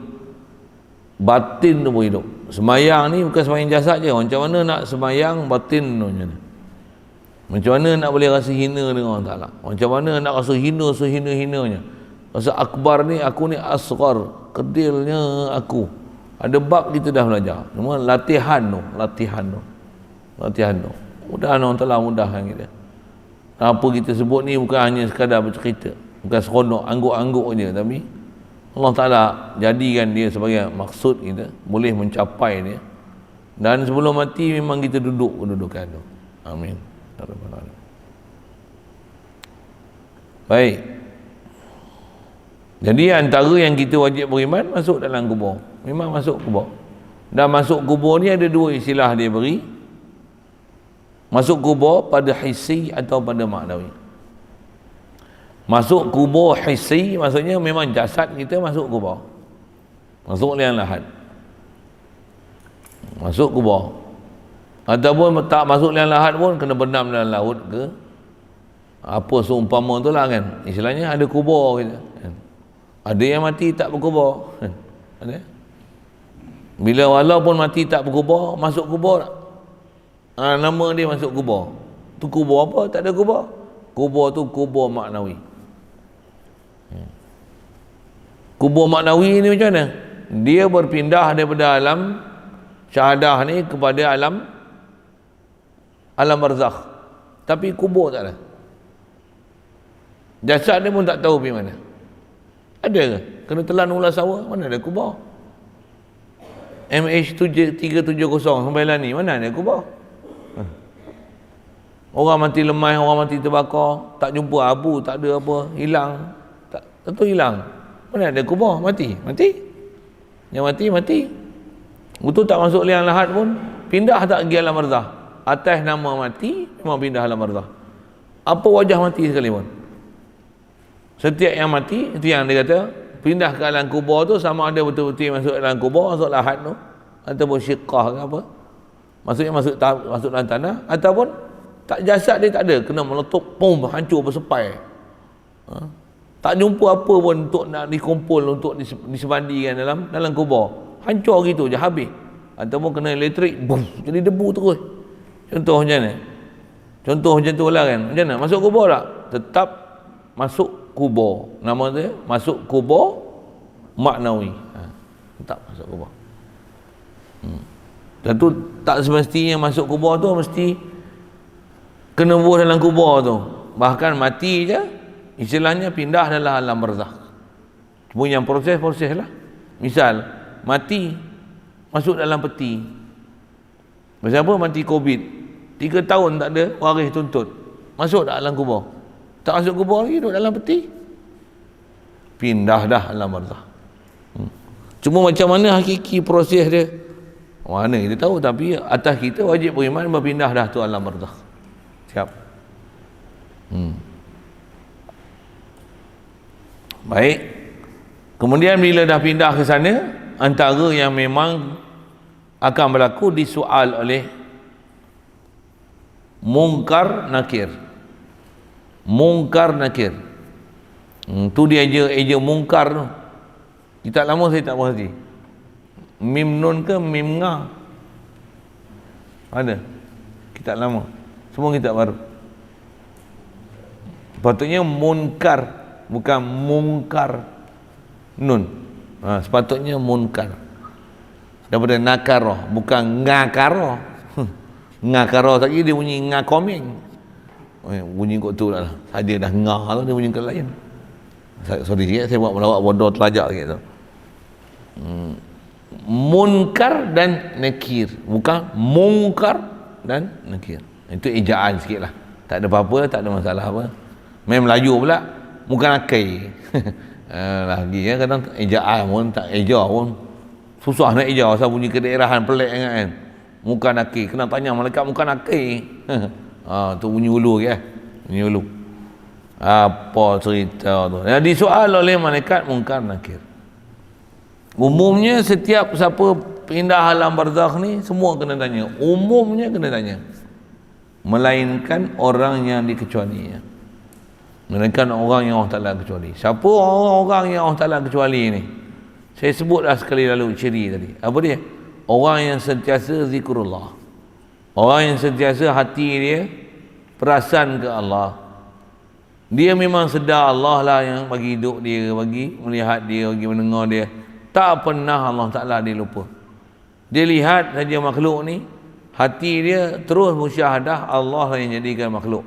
batin tu pun hidup. Semayang ni bukan semayang jasad je. Macam mana nak semayang batin tu macam mana? Macam mana nak boleh rasa hina dengan Allah Ta'ala? Macam mana nak rasa hina sehina-hinanya? Rasa akbar ni, aku ni asghar, kedilnya aku. Ada bab kita dah belajar. Cuma latihan tu. Mudah-mudahan Allah Ta'ala mudahkan kita. Apa kita sebut ni bukan hanya sekadar bercerita, bukan seronok angguk-angguk je, tapi Allah Ta'ala jadikan dia sebagai maksud kita, boleh mencapai dia. Dan sebelum mati memang kita duduk kedudukan tu. Amin. Baik. Jadi antara yang kita wajib beriman, masuk dalam kubur. Memang masuk kubur. Dan masuk kubur ni ada dua istilah dia beri. Masuk kubur pada hissi atau pada maknawi. Masuk kubur hissi maksudnya memang jasad kita masuk kubur. Masuk liang lahat. Masuk kubur. Ataupun tak masuk liang lahat pun kena benam dalam laut ke apa seumpama tu lah kan. Istilahnya ada kubur kita kan. Ada yang mati tak berkubur kan? Ada. Bila walaupun mati tak berkubur, masuk kubur, nama dia masuk kubur. Tu kubur apa? Tak ada kubur. Kubur tu kubur maknawi. Kubur maknawi ni macam mana? Dia berpindah daripada alam syahadah ni kepada alam barzakh. Tapi kubur tak ada. Jasad dia pun tak tahu pergi mana. Ada ke? Kena telan ular sawah, mana ada kubur? MH370 sampai lah ni, mana ada kubur? Orang mati lemah, orang mati terbakar, tak jumpa abu, tak ada apa, hilang. Tak, tentu hilang. Mana ada kubur? Mati. Yang mati. Betul tak masuk liang lahat pun, pindah tak pergi alam barzakh. Atas nama mati, memang pindah alam barzakh. Apa wajah mati sekalipun. Setiap yang mati, itu yang dia kata, pindah ke alam kubur tu sama ada betul-betul masuk alam kubur, masuk lahat tu, ataupun syiqah ke apa. Maksudnya masuk dalam tanah, ataupun tak jasad dia tak ada, kena meletup, pum, hancur bersepai. Tak jumpa apa pun untuk nak dikumpul, untuk disebandikan dalam kubur. Hancur gitu je, habis. Ataupun kena elektrik, boom, jadi debu terus. Contoh macam mana? Contoh macam tu lah kan. Macam mana? Masuk kubur tak? Tetap masuk kubur. Nama dia masuk kubur maknawi. Tetap masuk kubur. Tentu tak semestinya masuk kubur tu mesti kena buah dalam kubur tu. Bahkan mati je, istilahnya pindah dalam alam barzakh. Cuma yang proses-proses lah. Misal, mati masuk dalam peti. Macam apa mati COVID? 3 tahun tak ada waris tuntut. Masuk tak dalam kubur? Tak masuk kubur lagi, duduk dalam peti. Pindah dah alam barzakh. Cuma macam mana hakiki proses dia? Mana kita tahu, tapi atas kita wajib beriman berpindah dah tu alam barzakh. Siap. Baik. Kemudian bila dah pindah ke sana, antara yang memang akan berlaku disoal oleh mungkar nakir. Mungkar nakir. Tu dia eja mungkar tu. Kitab lama saya tak berhenti. Mim nun ke mim nga? Ada. Kitab lama. Semua kitab baru. Sepatutnya munkar, bukan mungkar. Nun. Sepatutnya munkar. Daripada nakaroh, bukan ngakaroh. Ngakaroh tadi dia bunyi ngakomeng. Bunyi kot tu lah. Saja dah ngah tu dia bunyi ke lain. Sorry sikit, saya buat melawak bodoh telajak sikit tu. Munkar dan nakir, bukan mungkar dan nakir. Itu ejaan sikit lah. Tak ada apa-apa, tak ada masalah apa. Main Melayu pula, bukan akai. Lagi ya, kadang ejaan pun tak eja pun susah nak eja, asal bunyi kedaerahan pelik kan. Muka nakir, kena tanya malaikat muka nakir. Tu bunyi ulu ya. Bunyi ulu. Apa cerita tu? Yang disoal oleh malaikat mungkar nakir. Umumnya setiap siapa pindah alam barzakh ni semua kena tanya. Umumnya kena tanya. Melainkan orang yang dikecualinya. Melainkan orang yang Allah Ta'ala kecuali. Siapa orang-orang yang Allah Ta'ala kecuali ni? Saya sebutlah sekali lalu ciri tadi. Apa dia? Orang yang sentiasa zikrullah. Orang yang sentiasa hati dia perasan ke Allah. Dia memang sedar Allah lah yang bagi hidup dia, bagi melihat dia, bagi mendengar dia. Tak pernah Allah Ta'ala dia lupa. Dia lihat saja makhluk ni, hati dia terus musyahadah Allah lah yang jadikan makhluk.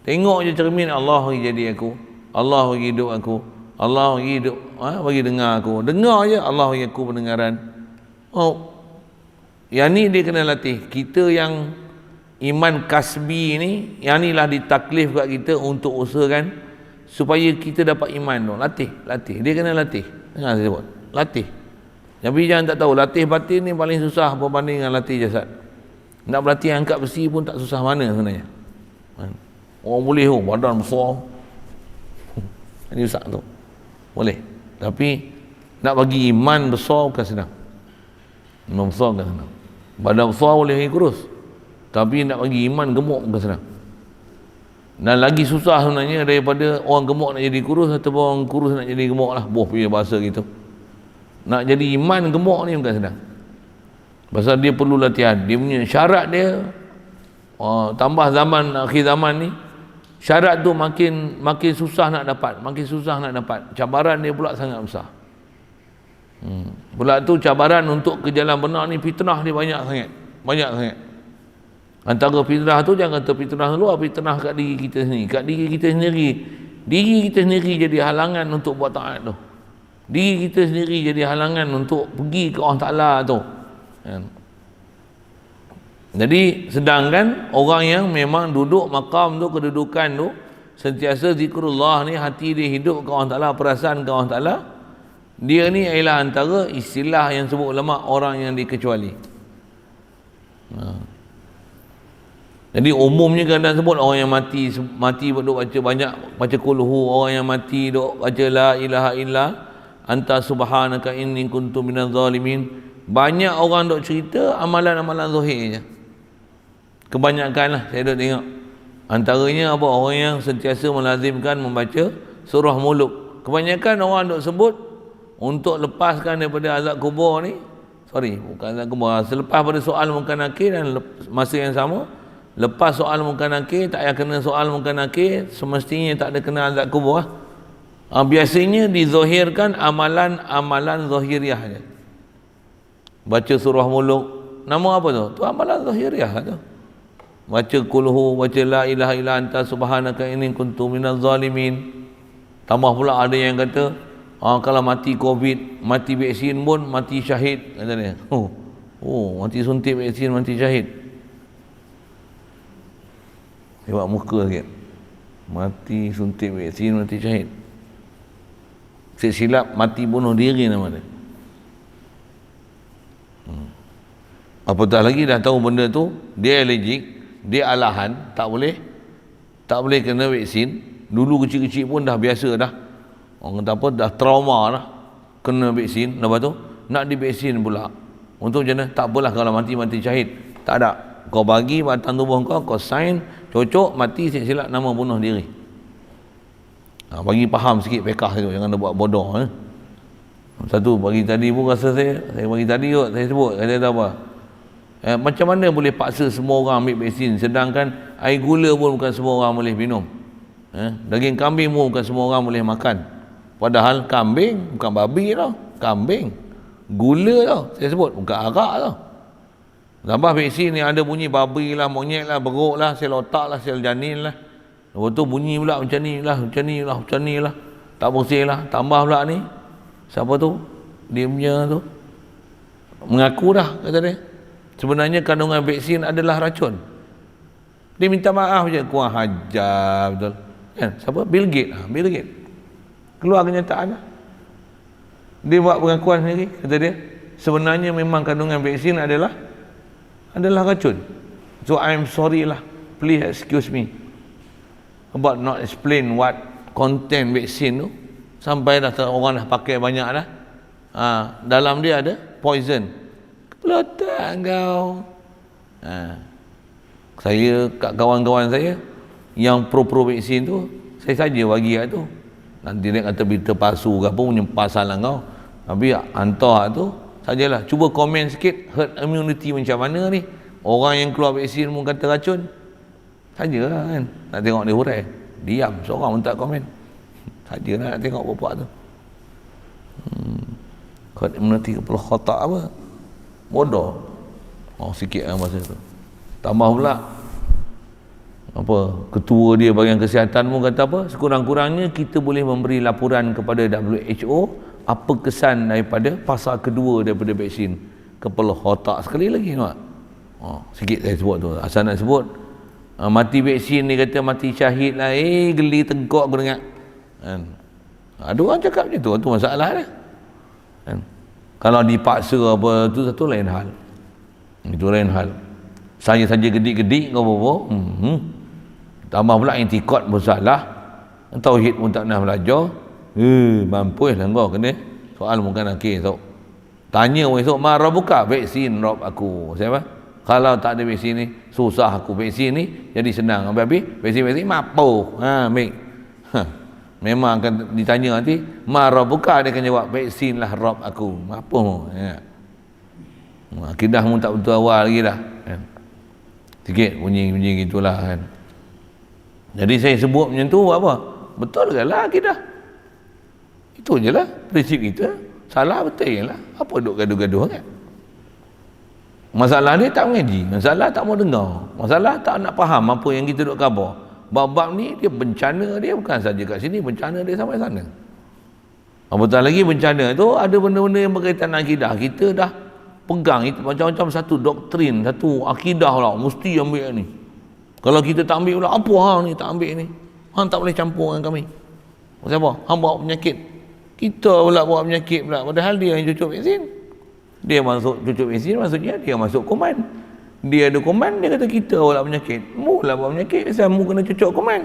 Tengok je cermin, Allah bagi jadi aku, Allah bagi hidup aku, Allah bagi hidup, bagi dengar aku. Dengar je, Allah bagi aku pendengaran. Oh, yang ni dia kena latih. Kita yang iman kasbi ni, yang ni lah ditaklif kat kita untuk usahakan supaya kita dapat iman tu. Latih. Dia kena latih. Dengar saya sebut. Latih. Tapi jangan tak tahu, latih batin ni paling susah berbanding dengan latih jasad. Nak berlatih angkat besi pun tak susah mana sebenarnya. Orang boleh badan besar. Ini susah tu. Boleh. Tapi nak bagi iman besar bukan senang. Iman besar bukan senang. Badan besar boleh bagi kurus. Tapi nak bagi iman gemuk bukan senang. Dan lagi susah sebenarnya daripada orang gemuk nak jadi kurus ataupun orang kurus nak jadi gemuk lah. Boh punya bahasa gitu. Nak jadi iman gemuk ni bukan senang. Pasal dia perlu latihan. Dia punya syarat dia, tambah zaman akhir zaman ni, syarat tu makin susah nak dapat, cabaran dia pula sangat besar. Pula tu cabaran untuk ke jalan benar ni, fitnah dia banyak sangat. Antara fitnah tu jangan kata fitnah luar, fitnah kat diri kita sendiri. Kat diri kita sendiri jadi halangan untuk buat taat tu. Diri kita sendiri jadi halangan untuk pergi ke Allah Ta'ala tu. Jadi sedangkan orang yang memang duduk makam tu, kedudukan tu, sentiasa zikrullah ni, hati dia hidup ke Allah Ta'ala, perasaan ke Allah Ta'ala, dia ni ialah antara istilah yang sebut ulama orang yang dikecuali. Jadi umumnya kadang sebut orang yang mati duk baca banyak, baca kulhu, orang yang mati duk baca la ilaha illa anta subhanaka inni kuntu minaz zalimin. Banyak orang duk cerita amalan-amalan zahir je. Kebanyakan lah saya duk tengok. Antaranya apa? Orang yang sentiasa melazimkan membaca surah Muluk. Kebanyakan orang duk sebut untuk lepaskan daripada azab kubur ni. Bukan azab kubur. Selepas pada soal munkar nakir dan masa yang sama, lepas soal munkar nakir, tak payah kena soal munkar nakir, semestinya tak ada kena azab kubur lah. Biasanya dizahirkan amalan-amalan zahiriah je. Baca surah Muluk, nama apa tu? Tu amalan zahiriah tu. Baca kulhu, baca la ilaha illa anta subhanaka inni kuntu minaz zalimin. Tambah pula ada yang kata, kalau mati covid, mati vaksin pun mati syahid, kata dia. Mati suntik vaksin mati syahid. Tengok muka sikit. Mati suntik vaksin mati syahid. Silap mati bunuh diri nama dia. Apatah lagi dah tahu benda tu, dia allergic, dia alahan, tak boleh kena vaksin. Dulu kecil-kecil pun dah biasa dah. Orang kata apa, dah trauma dah kena vaksin. Lepas tu nak divaksin pula. Untuk macam mana? Tak apalah kalau mati syahid. Tak ada. Kau bagi batang tubuh kau sign, cocok, mati silap nama bunuh diri. Bagi faham sikit fiqh tu, jangan buat bodoh. Satu bagi tadi pun rasa saya bagi tadi kot, saya sebut, kata apa? Macam mana boleh paksa semua orang ambil vaksin, sedangkan air gula pun bukan semua orang boleh minum. Daging kambing pun bukan semua orang boleh makan. Padahal kambing bukan babi tau, kambing. Gula tau, saya sebut, bukan arak tau. Tambah vaksin ni ada bunyi babi lah, monyet lah, beruk lah, sel otak lah, sel janin lah. Lepas tu bunyi pula macam ni lah. Tak bersih lah. Tambah pula ni, siapa tu? Dia punya tu mengaku dah, kata dia, sebenarnya kandungan vaksin adalah racun. Dia minta maaf je, kurang hajar betul. Siapa? Bill Gates. Keluar kenyataan lah. Dia buat pengakuan sendiri, kata dia, sebenarnya memang kandungan vaksin adalah racun. So I'm sorry lah, please excuse me about not explain what content vaksin tu, sampai dah orang dah pakai banyak dah. Dalam dia ada poison. Pelotak kau. Saya, kat kawan-kawan saya yang pro vaksin tu, saya saja bagi kat tu. Nanti dia kata berita palsu ke apa, punya pasal lah kau. Tapi hantar tu sajalah, cuba komen sikit herd immunity macam mana ni. Orang yang keluar vaksin pun kata racun. Sajalah kan, nak tengok dia hurai. Diam seorang pun tak komen. Sajalah nak tengok bapak tu. Herd immunity kepala kotak apa, bodoh. Sikit lah masa tu. Tambah pula apa, ketua dia bahagian kesihatan pun kata apa, sekurang-kurangnya kita boleh memberi laporan kepada WHO apa kesan daripada fasa kedua daripada vaksin kepala otak. Sekali lagi nampak, sikit saya sebut tu, asal nak sebut mati vaksin ni kata mati syahid lah, geli tegak aku dengar kan. Ada orang cakap macam tu masalah dia kan. Kalau dipaksa apa tu satu lain hal, itu lain hal. Saya saja gedik-gedik kau apa, tambah pula intikad bersalah, tauhid pun tak pernah belajar, mampus lah kau kena soal mungkin akhir esok. Tanya esok, marah buka vaksin rob aku. Siapa? Kalau tak ada vaksin ni, susah aku. Vaksin ni jadi senang. Habis vaksin mampus. Baik. Memang akan ditanya nanti, marah buka, dia akan jawab, vaksin lah rob aku. Mampus. Ya. Akidah pun tak betul awal lagi dah. Kan? Sikit bunyi-bunyi gitulah kan. Jadi saya sebut macam tu apa? Betul ke lah akidah? Itu je lah prinsip kita. Salah betul je lah. Apa duk gaduh-gaduh kan? Masalah dia tak mengaji. Masalah tak mau dengar. Masalah tak nak faham apa yang kita duk khabar. Bab-bab ni dia bencana dia bukan saja kat sini, bencana dia sampai sana. Apatah lagi bencana tu ada benda-benda yang berkaitan dengan akidah. Kita dah pegang itu macam-macam satu doktrin, satu akidah lah, mesti ambil ni. Kalau kita tak ambil pula, apa hang ni tak ambil ni? Hang tak boleh campur dengan kami. Siapa? Hang bawa penyakit. Kita pula bawa penyakit pula. Padahal dia yang cucuk vaksin. Dia masuk cucuk vaksin, maksudnya dia masuk koman. Dia ada koman, dia kata kita bawa penyakit. Mu lah bawa penyakit, sebab mu kena cucuk koman.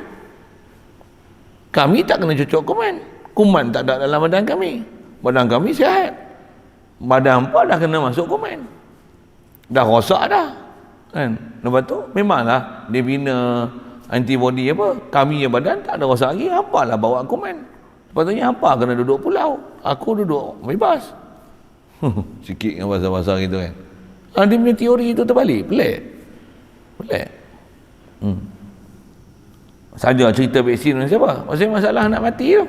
Kami tak kena cucuk koman. Kuman tak ada dalam badan kami. Badan kami sihat. Badan apa dah kena masuk koman. Dah rosak dah. Kan? Lepas tu memanglah dia bina antibody apa, kami yang badan tak ada rosak lagi, apalah bawa komen. Sepatutnya apa kena duduk pulau, aku duduk bebas. Sikit dengan bahasa-bahasa gitu kan. Dia punya teori itu terbalik, pelik. Saja cerita vaksin dengan siapa? Maksudnya masalah nak mati tu.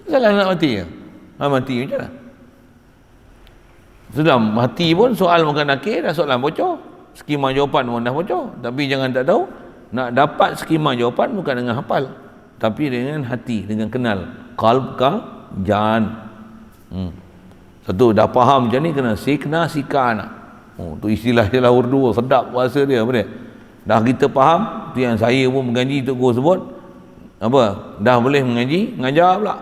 Masalah nak mati ke? Mati macam mana? Sudah mati pun soal makan akhir dah soalan bocor. Skema jawapan pun dah bocor. Tapi jangan tak tahu, nak dapat skema jawapan bukan dengan hafal, tapi dengan hati, dengan kenal. Qalb ka jan. Satu dah faham macam ni, kena sikna sikana. Tu istilah Urdu, sedap bahasa dia apa dia. Dah kita faham, tu yang saya pun mengaji tu guru sebut apa? Dah boleh mengaji, ngajar pula.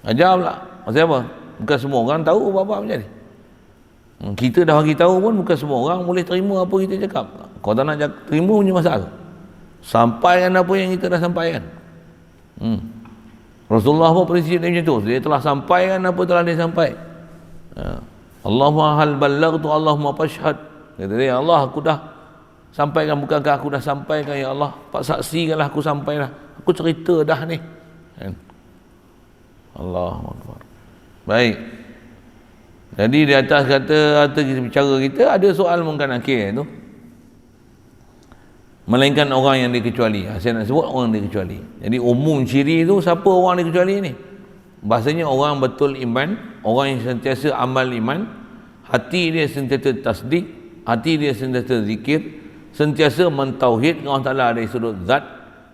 Ajar pula. Maksud apa? Bukan semua orang tahu apa-apa macam ni. Kita dah bagi tahu pun bukan semua orang boleh terima apa kita cakap. Kau tak nak terima punya masalah. Sampaikan apa yang kita dah sampaikan. Rasulullah pun prinsip dia macam tu. Dia telah sampaikan apa telah dia sampaikan. Allahumma hal ballaghtu Allahumma fashhad. Kata dia, Allah aku dah sampaikan, bukankah aku dah sampaikan ya Allah? Pak saksikanlah aku sampailah. Aku cerita dah ni. Allahu Akbar. Baik. Jadi di atas kata kita bicara kita ada soal mungkin akhir tu. Melainkan orang yang dikecuali. Saya nak sebut orang dikecuali. Jadi umum ciri tu siapa orang dikecuali ni? Bahasanya orang betul iman, orang yang sentiasa amal iman, hati dia sentiasa tasdik, hati dia sentiasa zikir, sentiasa mentauhid dengan Allah Ta'ala dari sudut zat,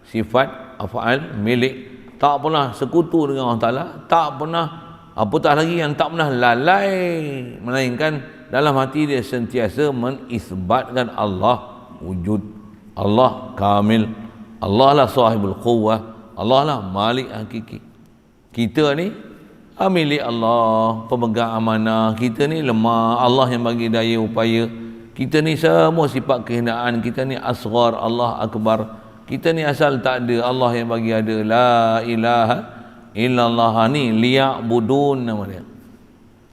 sifat, af'al, milik, tak pernah sekutu dengan Allah Ta'ala, tak pernah apatah lagi yang tak pernah lalai, melainkan dalam hati dia sentiasa menisbatkan Allah wujud, Allah kamil, Allah lah sahibul quwwah, Allah lah malik hakiki. Kita ni milik Allah, pemegang amanah. Kita ni lemah, Allah yang bagi daya upaya. Kita ni semua sifat kehinaan. Kita ni asghar, Allah akbar. Kita ni asal tak ada, Allah yang bagi ada. La ilaha illallah, ni liya'budun nama dia.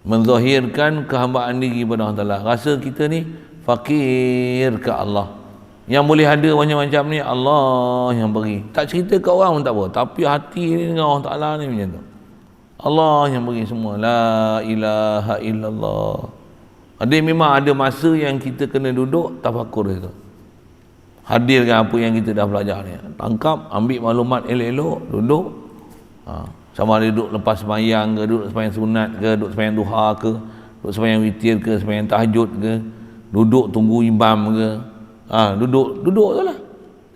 Menzahirkan kehambaan diri kepada Allah Ta'ala. Rasa kita ni fakir ke Allah. Yang boleh ada macam-macam ni Allah yang beri. Tak cerita ke orang pun tak apa, tapi hati ni dengan Allah Ta'ala ni macam tu. Allah yang beri semua. La ilaha illallah. Ada memang ada masa yang kita kena duduk tafakur itu. Hadirkan apa yang kita dah belajar ni. Tangkap, ambil maklumat elok-elok, duduk. Sama ada duduk lepas sembahyang ke, duduk sembahyang sunat ke, duduk sembahyang duha ke, duduk sembahyang witir ke, sembahyang tahajud ke, duduk tunggu imam ke. Duduk tu lah.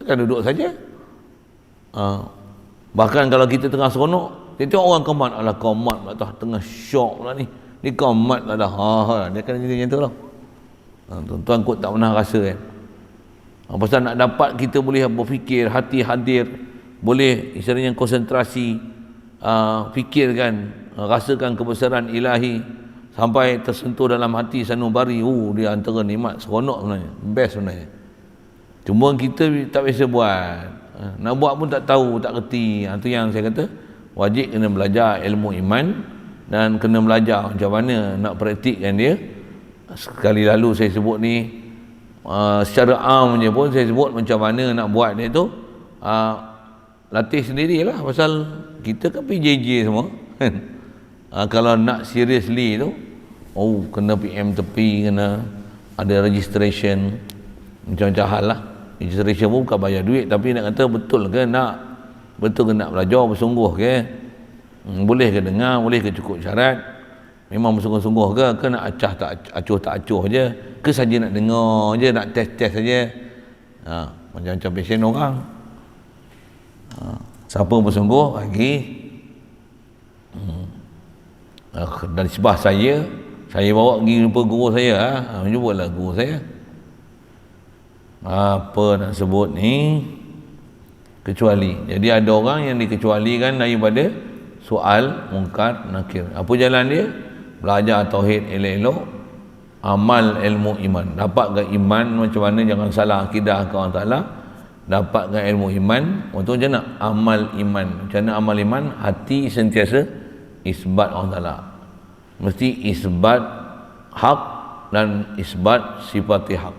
Takkan duduk saja. Bahkan kalau kita tengah seronok, dia tengok orang komat, alah komat pula dah tengah syok pula ni. Ni komat lah dah. Dia akan jadi macam tu lah. Tuan-tuan kot tak pernah rasa kan. Pasal nak dapat kita boleh berfikir, hati hadir, boleh istilahnya konsentrasi, fikirkan, rasakan kebesaran ilahi sampai tersentuh dalam hati sanubari. Dia antara nikmat seronok sebenarnya, best sebenarnya. Cuma kita tak biasa buat, nak buat pun tak tahu, tak kerti. Itu yang saya kata wajib kena belajar ilmu iman dan kena belajar macam mana nak praktikkan dia. Sekali lalu saya sebut ni, secara amnya pun saya sebut macam mana nak buat dia tu, latih sendirilah. Pasal kita kan PJJ semua kan. Kalau nak seriously tu, kena PM tepi, kena ada registration, macam-macam hal lah. Registration pun bukan bayar duit, tapi nak kata betul ke nak belajar bersungguh ke, boleh ke dengar, boleh ke cukup syarat, memang bersungguh-sungguh ke nak acuh tak acuh je, ke saja nak dengar je, nak test saja. Macam-macam passion orang. Siapa bersungguh lagi, dan sebab saya bawa pergi jumpa guru saya, jumpalah guru saya. Apa nak sebut ni, kecuali. Jadi ada orang yang dikecualikan daripada soal mungkar nakir. Apa jalan dia? Belajar tauhid elok-elok, amal ilmu iman. Dapatkan iman macam mana, jangan salah akidah ke Allah Ta'ala. Dapatkan ilmu iman, macam mana amal iman. Macam mana amal iman? Hati sentiasa isbat Allah Ta'ala. Mesti isbat hak dan isbat sifat hak.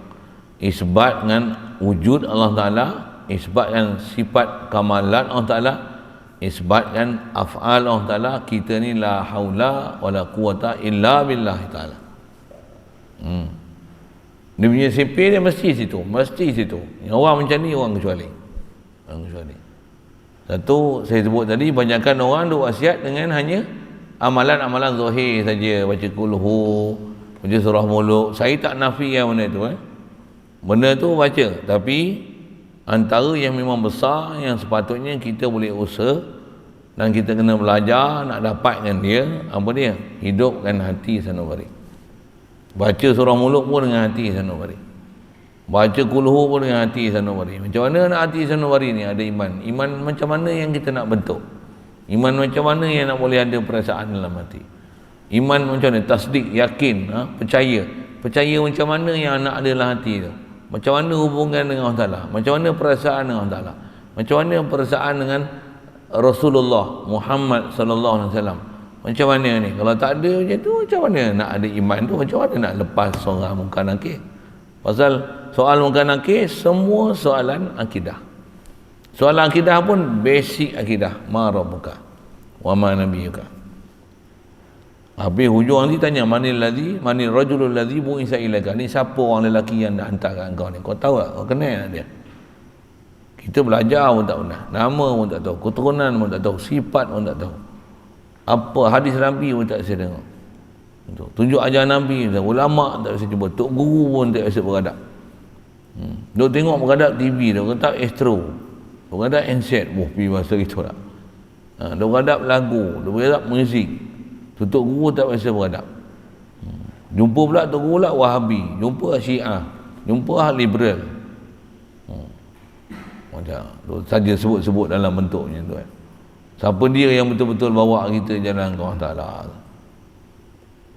Isbat dengan wujud Allah Ta'ala, isbatkan sifat kamalan Allah Ta'ala, isbatkan af'al Allah Ta'ala. Kita ni la haula wala quwata illa billah Ta'ala. Dia punya sipir dia mesti situ. Orang macam ni orang kecuali. Satu saya sebut tadi, banyakkan orang duk wasiat dengan hanya amalan-amalan zahir saja, baca kulhu, baca surah muluk. Saya tak nafikan benda tu benda tu baca, tapi antara yang memang besar yang sepatutnya kita boleh usaha dan kita kena belajar nak dapatkan dia, apa dia? Hidupkan hati sanubari. Baca surah muluk pun dengan hati sanubari, baca kulhu pun dengan hati sanubari. Macam mana nak hati sanubari ni ada iman? Iman macam mana yang kita nak bentuk? Iman macam mana yang nak boleh ada perasaan dalam hati? Iman macam mana? Tasdik, yakin, percaya macam mana yang nak ada dalam hati tu? Macam mana hubungan dengan Allah Ta'ala? Macam mana perasaan dengan Allah Ta'ala? Macam mana perasaan dengan Rasulullah Muhammad sallallahu alaihi wasallam? Macam mana ni? Kalau tak ada macam tu, macam mana nak ada iman tu? Macam mana nak lepas seorang mungkar nakir? Pasal soal mungkar nakir semua soalan akidah. Soalan akidah pun basic akidah. Ma rabbuka wa ma nabiyuka. Habis hujung nanti tanya, manil rajulul ladzi bu'isa ilaika. Ni siapa orang lelaki yang nak hantar kat engkau ni? Kau tahu tak? Kau kenal tak dia? Kita belajar pun tak pernah, nama pun tak tahu, keturunan pun tak tahu, sifat pun tak tahu, apa hadis Nabi pun tak bisa tengok, tunjuk ajaran Nabi, ulama tak bisa jumpa, tok guru pun tak bisa beradab. Duk tengok beradab TV, duk kata Astro, duk beradab handset, pergi masa gitu lah. Duk beradab lagu, duk beradab muzik, tok guru tak bisa beradab. Jumpa pula tok guru pula Wahabi, jumpa Syiah, jumpa liberal. Macam saja sebut-sebut dalam bentuknya tu kan. Siapa dia yang betul-betul bawa kita jalan ke Allah Ta'ala?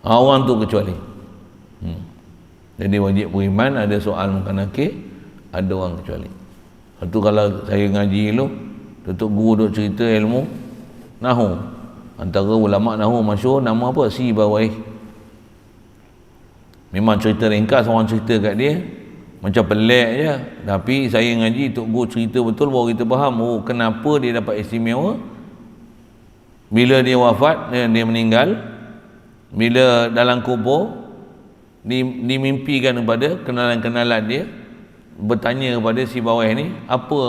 Orang tu kecuali. Jadi wajib beriman, ada soal mungkar nakir, ada orang kecuali. Lepas kalau saya ngaji dulu, tutup guru duk cerita ilmu nahu. Antara ulama nahu masyhur nama apa? Sibawai. Memang cerita ringkas, orang cerita kat dia macam pelik je, tapi saya ngaji tok guru cerita betul baru kita faham kenapa dia dapat istimewa. Bila dia wafat, dia meninggal, bila dalam kubur dimimpikan kepada kenalan-kenalan dia, bertanya kepada si bawah ni, apa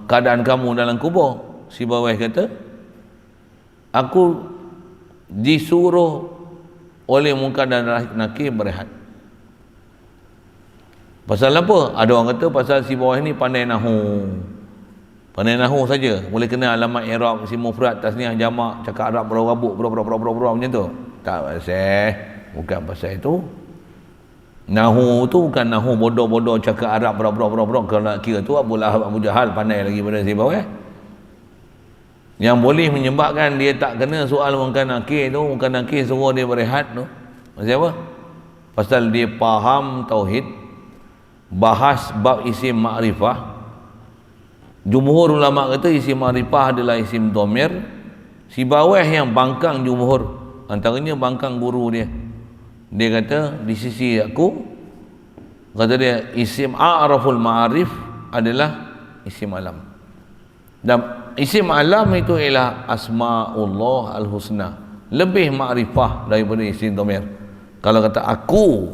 keadaan kamu dalam kubur? Si bawah kata, aku disuruh oleh mungkar dan nakir berehat. Pasal apa? Ada orang kata pasal si bawah ni pandai nahu. Pandai nahu saja. Boleh kena alamat i'rab, isim mufrad, tasniah, jamak, cakap Arab, berabuk, macam tu. Tak pasal. Bukan pasal itu. Nahu tu bukan nahu bodoh-bodoh cakap Arab, berabuk. Kalau nak kira tu Abu Lahab, Abu Jahal pandai lagi pada si bawah. Yang boleh menyebabkan dia tak kena soal mungkin nakir tu, mungkin nakir suruh dia berehat tu. Pasal apa? Pasal dia faham tauhid, bahas bab isim ma'rifah. Jumhur ulama kata isim ma'rifah adalah isim dhamir. Si bawah yang bangkang jumhur, antaranya bangkang guru dia. Dia kata di sisi aku, kata dia isim a'raful ma'arif adalah isim alam. Dan isim alam itu ialah asma'ullah al-husna, lebih ma'rifah daripada isim dhamir. Kalau kata aku,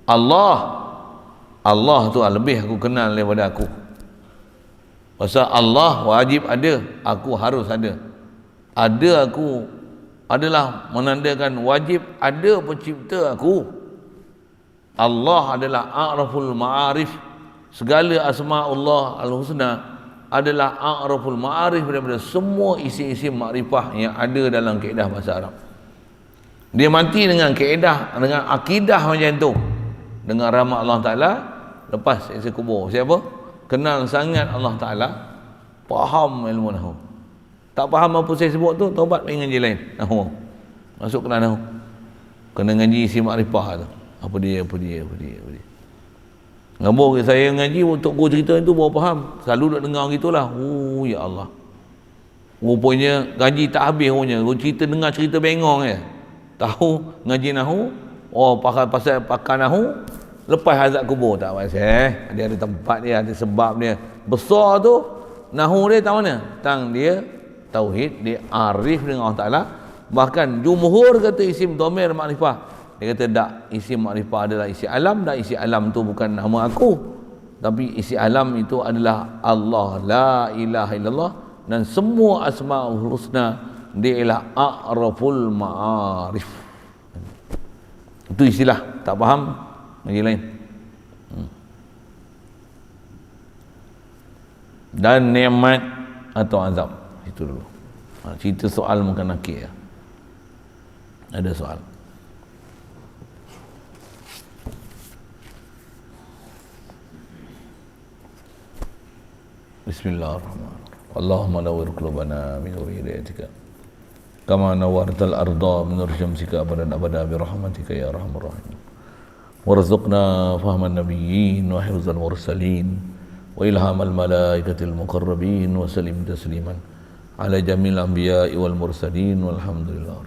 Allah tu lebih aku kenal daripada aku. Pasal Allah wajib ada, aku harus ada. Ada aku adalah menandakan wajib ada pencipta aku. Allah adalah a'raful ma'arif. Segala asma'ullah al-husna adalah a'raful ma'arif daripada semua isi-isi makrifah yang ada dalam kaedah bahasa Arab. Dia mati dengan kaedah, dengan akidah macam tu, dengan rahmat Allah Ta'ala, lepas isi kubur. Siapa? Kenal sangat Allah Ta'ala, faham ilmu nahu. Tak faham apa saya sebut tu, taubat pergi ngaji lain nahu. Masuk kena nahu, kena ngaji isi makrifah tu. Apa dia. Ngabur saya ngaji untuk guru cerita itu baru faham. Selalu nak dengar gitulah. Oh ya Allah. Rupanya ngaji tak habis punya. Guru cerita dengar cerita bengong je. Tahu ngaji nahu, oh pasal pakar nahu, lepas azab kubur tak pasal. Dia ada tempat dia, ada sebab dia. Besar tu nahu dia tahu mana? Tang dia tauhid, dia arif dengan Allah Taala. Bahkan jumhur kata isim dhamir makrifah. Dia kata tak, isim makrifah adalah isi alam, dan isi alam tu bukan nama aku, tapi isi alam itu adalah Allah, la ilaha illallah, dan semua asma'ul husna dia ialah a'raful ma'arif. Itu istilah, tak faham lagi lain. Dan nikmat atau azab, itu dulu. Cerita soal mungkin nakir ya. Ada soal. Bismillahirrahmanirrahim. Allahumma nawwir qulubana min nuri hidayatika kama nawwartal arda min nur syamsika abadan abada bi rahmatika ya arhamar rahimin. Warzuqna fahman nabiyyin wa hifzal mursalin wa ilhamal malaikatil muqarrabin wa salim tasliman ala jamil anbiya'i wal mursalin walhamdulillah.